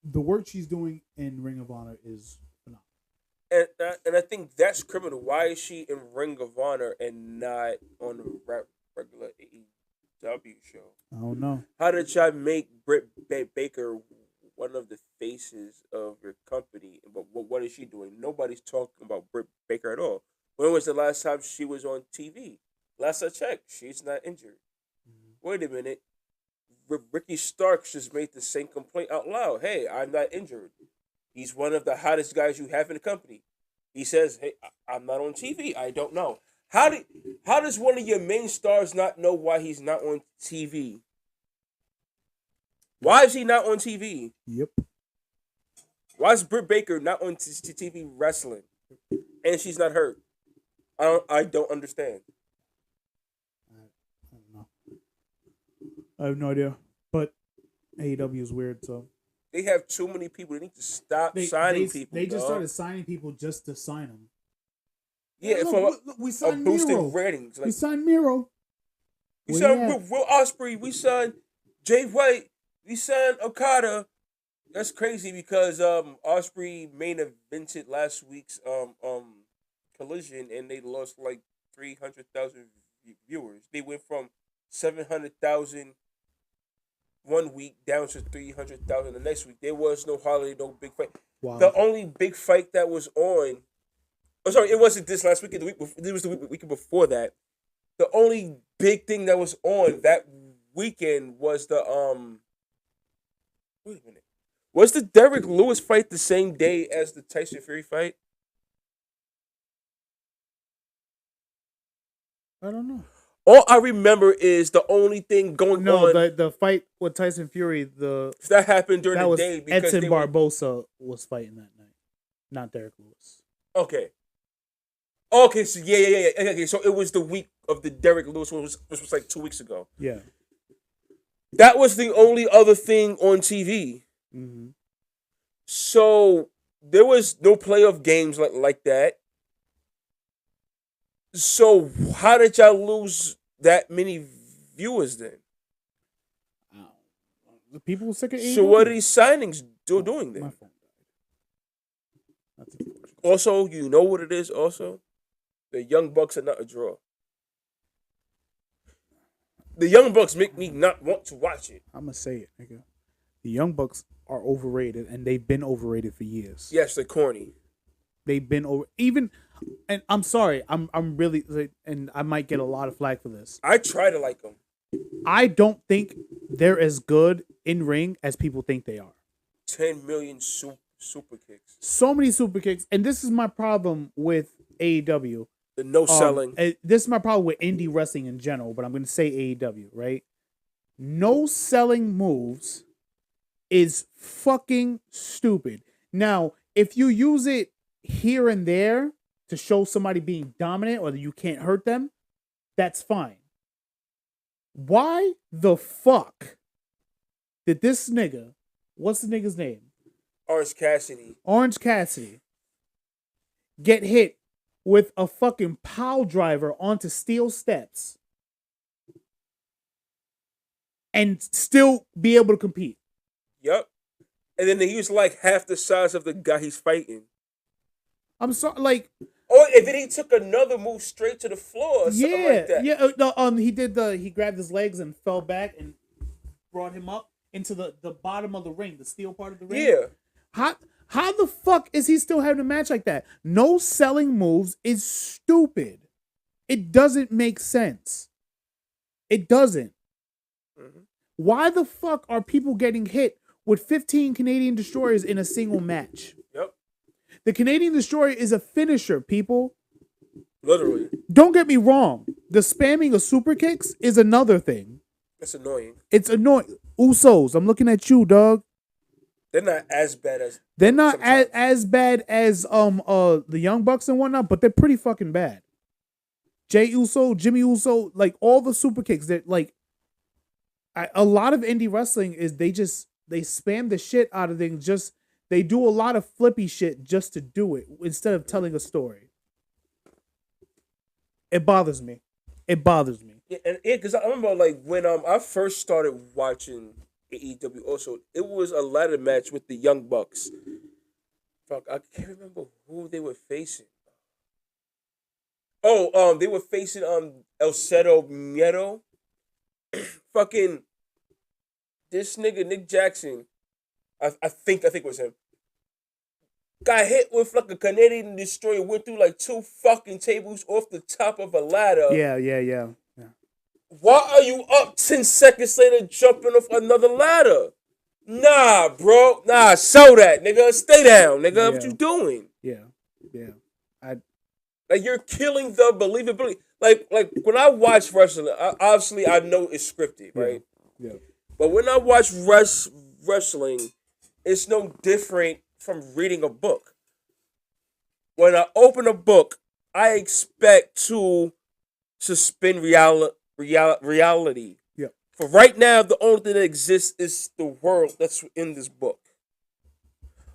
The work she's doing in Ring of Honor is phenomenal. And I think that's criminal. Why is she in Ring of Honor and not on the regular AEW show? I don't know. How did y'all make Britt Baker one of the faces of your company? But what is she doing? Nobody's talking about Britt Baker at all. When was the last time she was on TV? Last I checked, she's not injured. Mm-hmm. Wait a minute. Ricky Starks just made the same complaint out loud. Hey, I'm not injured. He's one of the hottest guys you have in the company. He says, hey, I'm not on TV. I don't know. How does one of your main stars not know why he's not on TV? Why is he not on TV? Yep. Why is Britt Baker not on TV wrestling? And she's not hurt. I don't understand. I don't know. I have no idea. But AEW is weird, so they have too many people. They need to stop signing people. They just started signing people just to sign them. Yeah, look, we signed boosting Miro. ratings. Like, we signed Miro. We signed Will Ospreay. We signed Jay White. We signed Okada. That's crazy because Ospreay main evented last week's Collision and they lost like 300,000 viewers. They went from 700,000 one week down to 300,000 the next week. There was hardly no big fight. Wow. The only big fight that was on. Oh, sorry, it wasn't this last weekend. It was the weekend before that. The only big thing that was on that weekend was the Wait a minute. Was the Derrick Lewis fight the same day as the Tyson Fury fight? I don't know. All I remember is the only thing going on. No, the fight with Tyson Fury, that happened during the day because Edson Barbosa was fighting that night, not Derrick Lewis. Okay. Okay, so yeah. Okay, so it was the week of the Derrick Lewis one, which was like 2 weeks ago. Yeah. That was the only other thing on TV. Mm-hmm. So there was no playoff games like that. So how did y'all lose that many viewers then? The people sick of So what are these signings doing My then? phone died. That's unfortunate. Also, you know what it is. Also, the Young Bucks are not a draw. The Young Bucks make me not want to watch it. I'm gonna say it, nigga. The Young Bucks are overrated, and they've been overrated for years. Yes, they're corny. They've been over even, and I'm sorry, I'm really, and I might get a lot of flack for this. I try to like them. I don't think they're as good in ring as people think they are. 10 million super kicks. So many super kicks, and this is my problem with AEW. The no selling. This is my problem with indie wrestling in general, but I'm going to say AEW, right? No selling moves is fucking stupid. Now, if you use it here and there to show somebody being dominant or that you can't hurt them, that's fine. Why the fuck did this nigga, what's the nigga's name? Orange Cassidy. Get hit with a fucking pile driver onto steel steps and still be able to compete. Yep. And then he was like half the size of the guy he's fighting. I'm sorry, like. Oh, and then he took another move straight to the floor or something like that. Yeah, no, he grabbed his legs and fell back and brought him up into the bottom of the ring, the steel part of the ring. Yeah. How the fuck is he still having a match like that? No selling moves is stupid. It doesn't make sense. It doesn't. Mm-hmm. Why the fuck are people getting hit with 15 Canadian Destroyers in a single match? Yep. The Canadian Destroyer is a finisher, people. Literally. Don't get me wrong. The spamming of super kicks is another thing. It's annoying. It's annoying. Usos, I'm looking at you, dog. They're not as bad as as bad as the Young Bucks and whatnot, but they're pretty fucking bad. Jey Uso, Jimmy Uso, like all the super kicks that like a lot of indie wrestling is they spam the shit out of things. They do a lot of flippy shit just to do it instead of telling a story. It bothers me. Yeah, because I remember like when I first started watching AEW, also it was a ladder match with the Young Bucks. Fuck, I can't remember who they were facing. Oh, they were facing El Cero Miedo. Fucking this nigga Nick Jackson. I think it was him. Got hit with like a Canadian Destroyer, went through like 2 fucking tables off the top of a ladder. Yeah. Why are you up 10 seconds later jumping off another ladder? Nah, bro. Nah, show that, nigga. Stay down, nigga. Yeah. What you doing? Yeah. Like, you're killing the believability. Like when I watch wrestling, obviously I know it's scripted, right? Yeah. But when I watch wrestling, it's no different from reading a book. When I open a book, I expect to suspend reality. Yeah. For right now, the only thing that exists is the world that's in this book.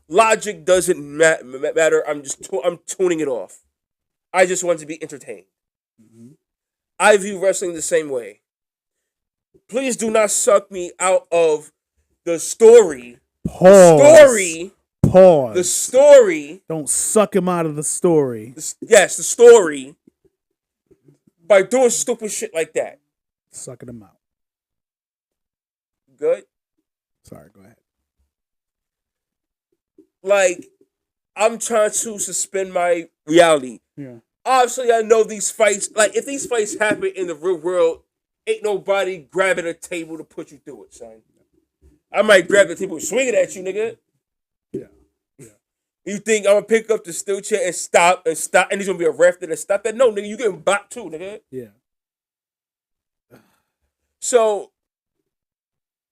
Logic doesn't matter. I'm tuning it off. I just want to be entertained. Mm-hmm. I view wrestling the same way. Please do not suck me out of the story. Pause. The story. Don't suck him out of the story. The story. By doing stupid shit like that. Sucking him out. Good? Sorry, go ahead. Like, I'm trying to suspend my reality. Yeah. Obviously, I know these fights, like, if these fights happen in the real world, ain't nobody grabbing a table to put you through it, son. I might grab the table and swing it at you, nigga. Yeah. You think I'm gonna pick up the steel chair and stop, and there's gonna be a ref that stop that? No, nigga, you getting bopped too, nigga. Yeah. So,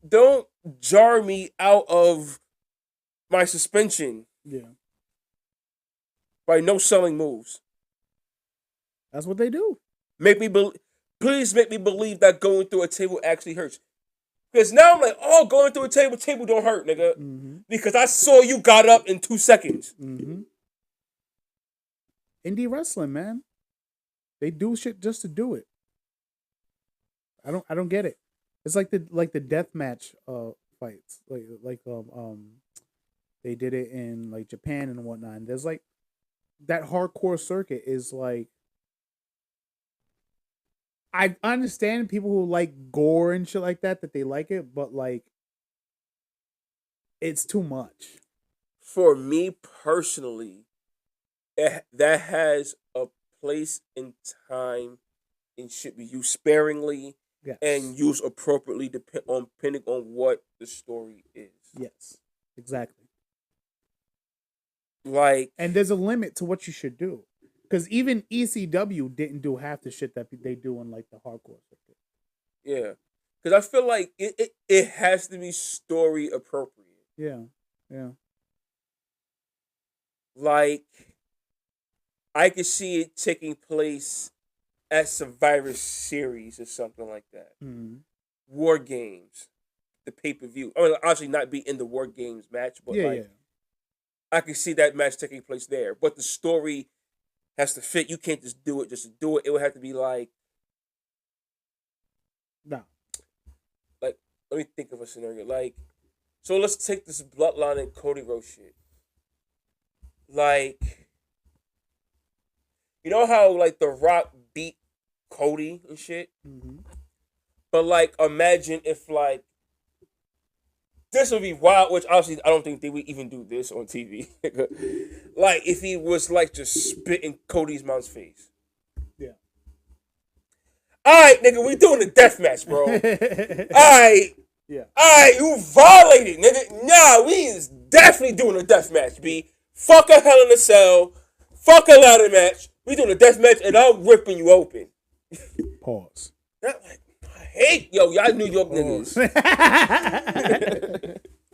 don't jar me out of my suspension. Yeah. By no selling moves. That's what they do. Please make me believe that going through a table actually hurts. Because now I'm like, oh, going through a table don't hurt, nigga. Mm-hmm. Because I saw you got up in 2 seconds. Mm-hmm. Indie wrestling, man. They do shit just to do it. I don't get it. It's like the death match fights, they did it in like Japan and whatnot. And there's like that hardcore circuit is like, I understand people who like gore and shit like that they like it, but like it's too much. For me personally, that has a place in time and should be used sparingly Yes. and used appropriately depending on what the story is. Yes, exactly. Like, and there's a limit to what you should do, because even ECW didn't do half the shit that they do in like the hardcore circuit. yeah, because I feel like it has to be story appropriate. Yeah, yeah. Like, I could see it taking place at Survivor Series or something like that. Mm-hmm. War Games, the pay-per-view. I mean, obviously not be in the War Games match, but I can see that match taking place there. But the story has to fit. You can't just do it just to do it. It would have to be like, no. Like, let me think of a scenario. Like, so let's take this Bloodline and Cody Rhodes shit. Like, you know how like The Rock beat Cody and shit? Mm-hmm. But like, imagine if like, this would be wild, which obviously I don't think they would even do this on TV. Like, if he was like just spitting Cody's mom's face. Yeah. Alright, nigga, we doing a death match, bro. Alright. Yeah. Alright, you violated, nigga. Nah, we is definitely doing a death match, B. Fuck a Hell in a Cell. Fuck a ladder match. We doing a death match and I'm ripping you open. Pause. I hate y'all New York niggas.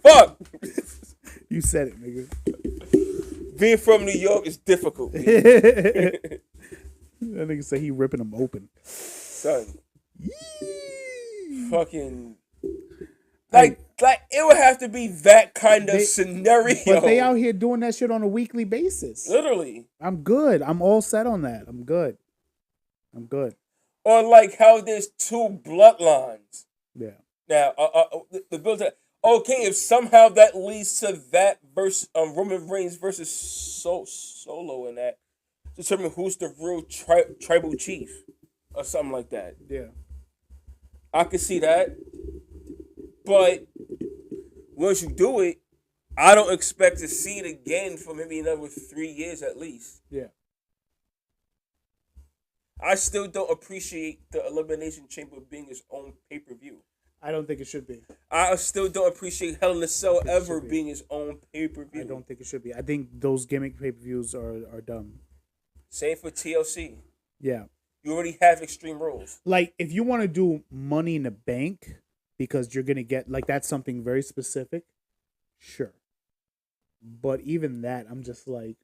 Fuck. You said it, nigga. Being from New York is difficult. That nigga say he ripping them open. Son. Fucking. Like it would have to be that kind of scenario. But they out here doing that shit on a weekly basis. Literally. I'm good. I'm all set on that. I'm good. Or like how there's two bloodlines. Yeah. Now, the build. Okay, if somehow that leads to that versus Roman Reigns versus Solo in that, determine who's the real tribal chief or something like that. Yeah. I can see that. But once you do it, I don't expect to see it again for maybe another 3 years at least. Yeah. I still don't appreciate the Elimination Chamber being its own pay-per-view. I don't think it should be. I still don't appreciate Hell in a Cell ever being its own pay-per-view. I don't think it should be. I think those gimmick pay-per-views are dumb. Same for TLC. Yeah. You already have Extreme Rules. Like, if you want to do Money in the Bank, because you're going to get, like, that's something very specific, sure. But even that, I'm just like,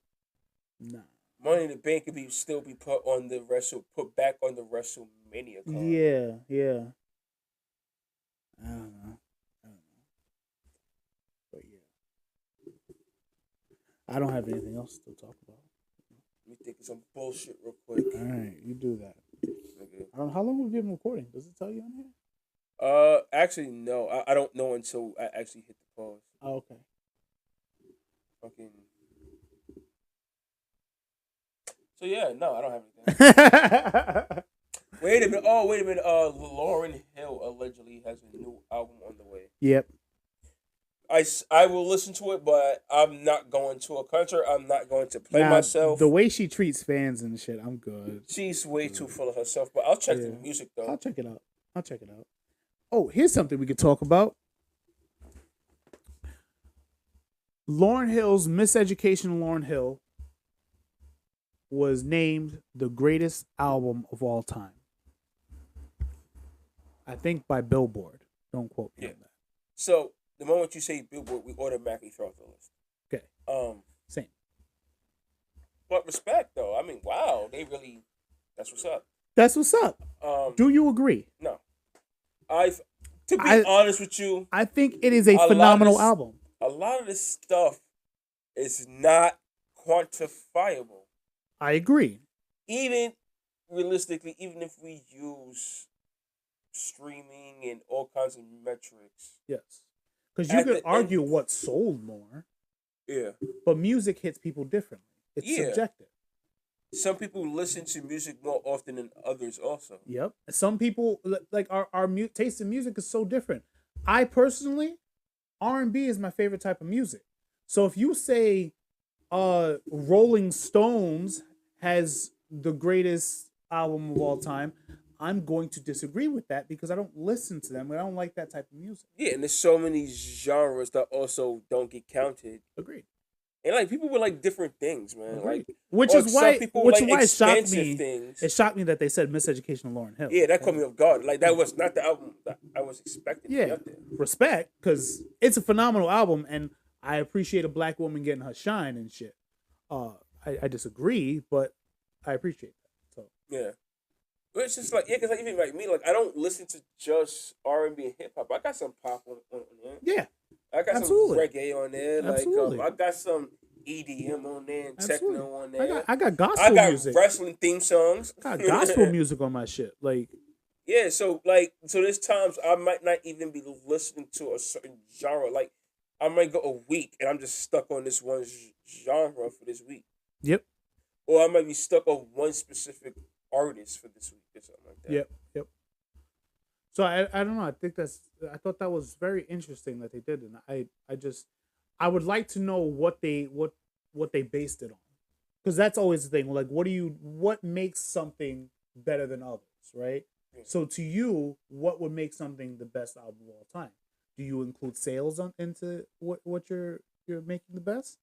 nah. Money in the Bank could still be put back on the WrestleMania card. Yeah. I don't know. But yeah. I don't have anything else to talk about. Let me think of some bullshit real quick. All right, you do that. Okay. I don't know, how long have we been recording? Does it tell you on here? Actually, no. I don't know until I actually hit the pause. Oh, okay. Fucking. So yeah, no, I don't have anything. Wait a minute. Lauryn Hill allegedly has a new album on the way. Yep. I will listen to it, but I'm not going to a concert. I'm not going to play myself. The way she treats fans and shit, I'm good. She's way too full of herself, but I'll check the music though. I'll check it out. Oh, here's something we could talk about. Lauryn Hill's Miseducation Lauryn Hill was named the greatest album of all time. I think by Billboard. Don't quote me on that. So the moment you say Billboard, we automatically throw out the list. Okay. Same. But respect though. I mean, wow, that's what's up. That's what's up. Do you agree? No. To be honest with you, I think it is a phenomenal album. A lot of this stuff is not quantifiable. I agree. Even realistically, even if we use streaming and all kinds of metrics. Yes. Because you could argue what sold more. Yeah. But music hits people differently. It's subjective. Some people listen to music more often than others also. Yep. Some people, like, our taste in music is so different. I personally, R&B is my favorite type of music. So if you say Rolling Stones has the greatest album of all time, I'm going to disagree with that because I don't listen to them. I don't like that type of music. Yeah, and there's so many genres that also don't get counted. Agreed. And like people would like different things, man. Agreed. Like which is why it shocked me. Things. It shocked me that they said Miseducation of Lauryn Hill. Yeah, that caught me off guard. Like that was not the album that I was expecting. Yeah, to be up there. Respect, because it's a phenomenal album, and I appreciate a black woman getting her shine and shit. I disagree, but I appreciate that. So yeah. But it's just like, yeah, because like, even like me, like I don't listen to just R&B and hip hop. I got some pop on there. Yeah, I got some reggae on there. Absolutely. Like I got some EDM on there and techno on there. I got gospel music. I got wrestling theme songs. I got gospel music on my shit. Like, yeah, so there's times I might not even be listening to a certain genre. Like I might go a week and I'm just stuck on this one genre for this week. Yep. Or I might be stuck on one specific artist for this week or something like that. Yep. So I don't know. I thought that was very interesting that they did, and I would like to know what they based it on, because that's always the thing. Like, what makes something better than others, right? Yeah. So to you, what would make something the best album of all time? Do you include sales into what you're making the best?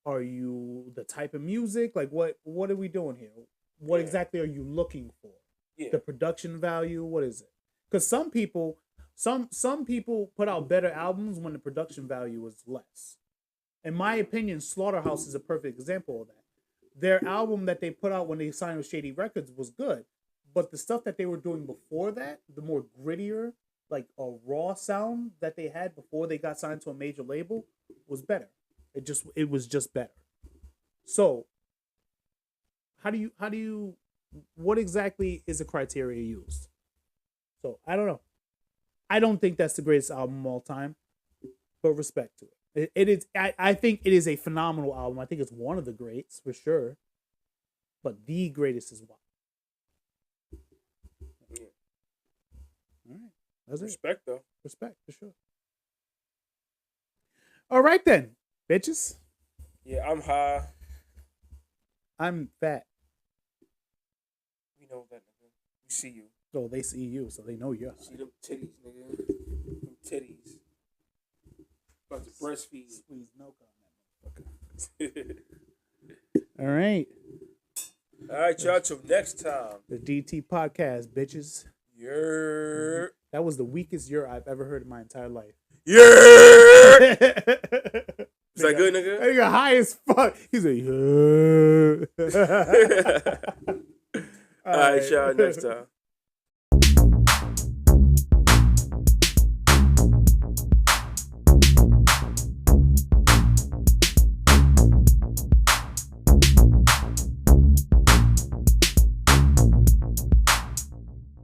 Are you the type of music? Like, what are we doing here? What exactly are you looking for? Yeah. The production value, what is it? Because some people put out better albums when the production value is less. In my opinion, Slaughterhouse is a perfect example of that. Their album that they put out when they signed with Shady Records was good, but the stuff that they were doing before that, the more grittier, like a raw sound that they had before they got signed to a major label, was better. It was just better. So what exactly is the criteria used? So I don't know. I don't think that's the greatest album of all time, but respect to it. It is. I think it is a phenomenal album. I think it's one of the greats for sure, but the greatest is one. Yeah. All right. That's respect though. Respect for sure. All right then, bitches. Yeah, I'm high. I'm fat. We know that, nigga. We see you. Oh, they see you, so they know you're high. See them titties, nigga. Them titties. About to breastfeed. Squeeze milk on that motherfucker. All right. All right, y'all. Till next time. The DT podcast, bitches. Yeah. That was the weakest year I've ever heard in my entire life. Yeah. Is that good, nigga? That nigga high as fuck. He's like, yeah. All right, y'all. Next time.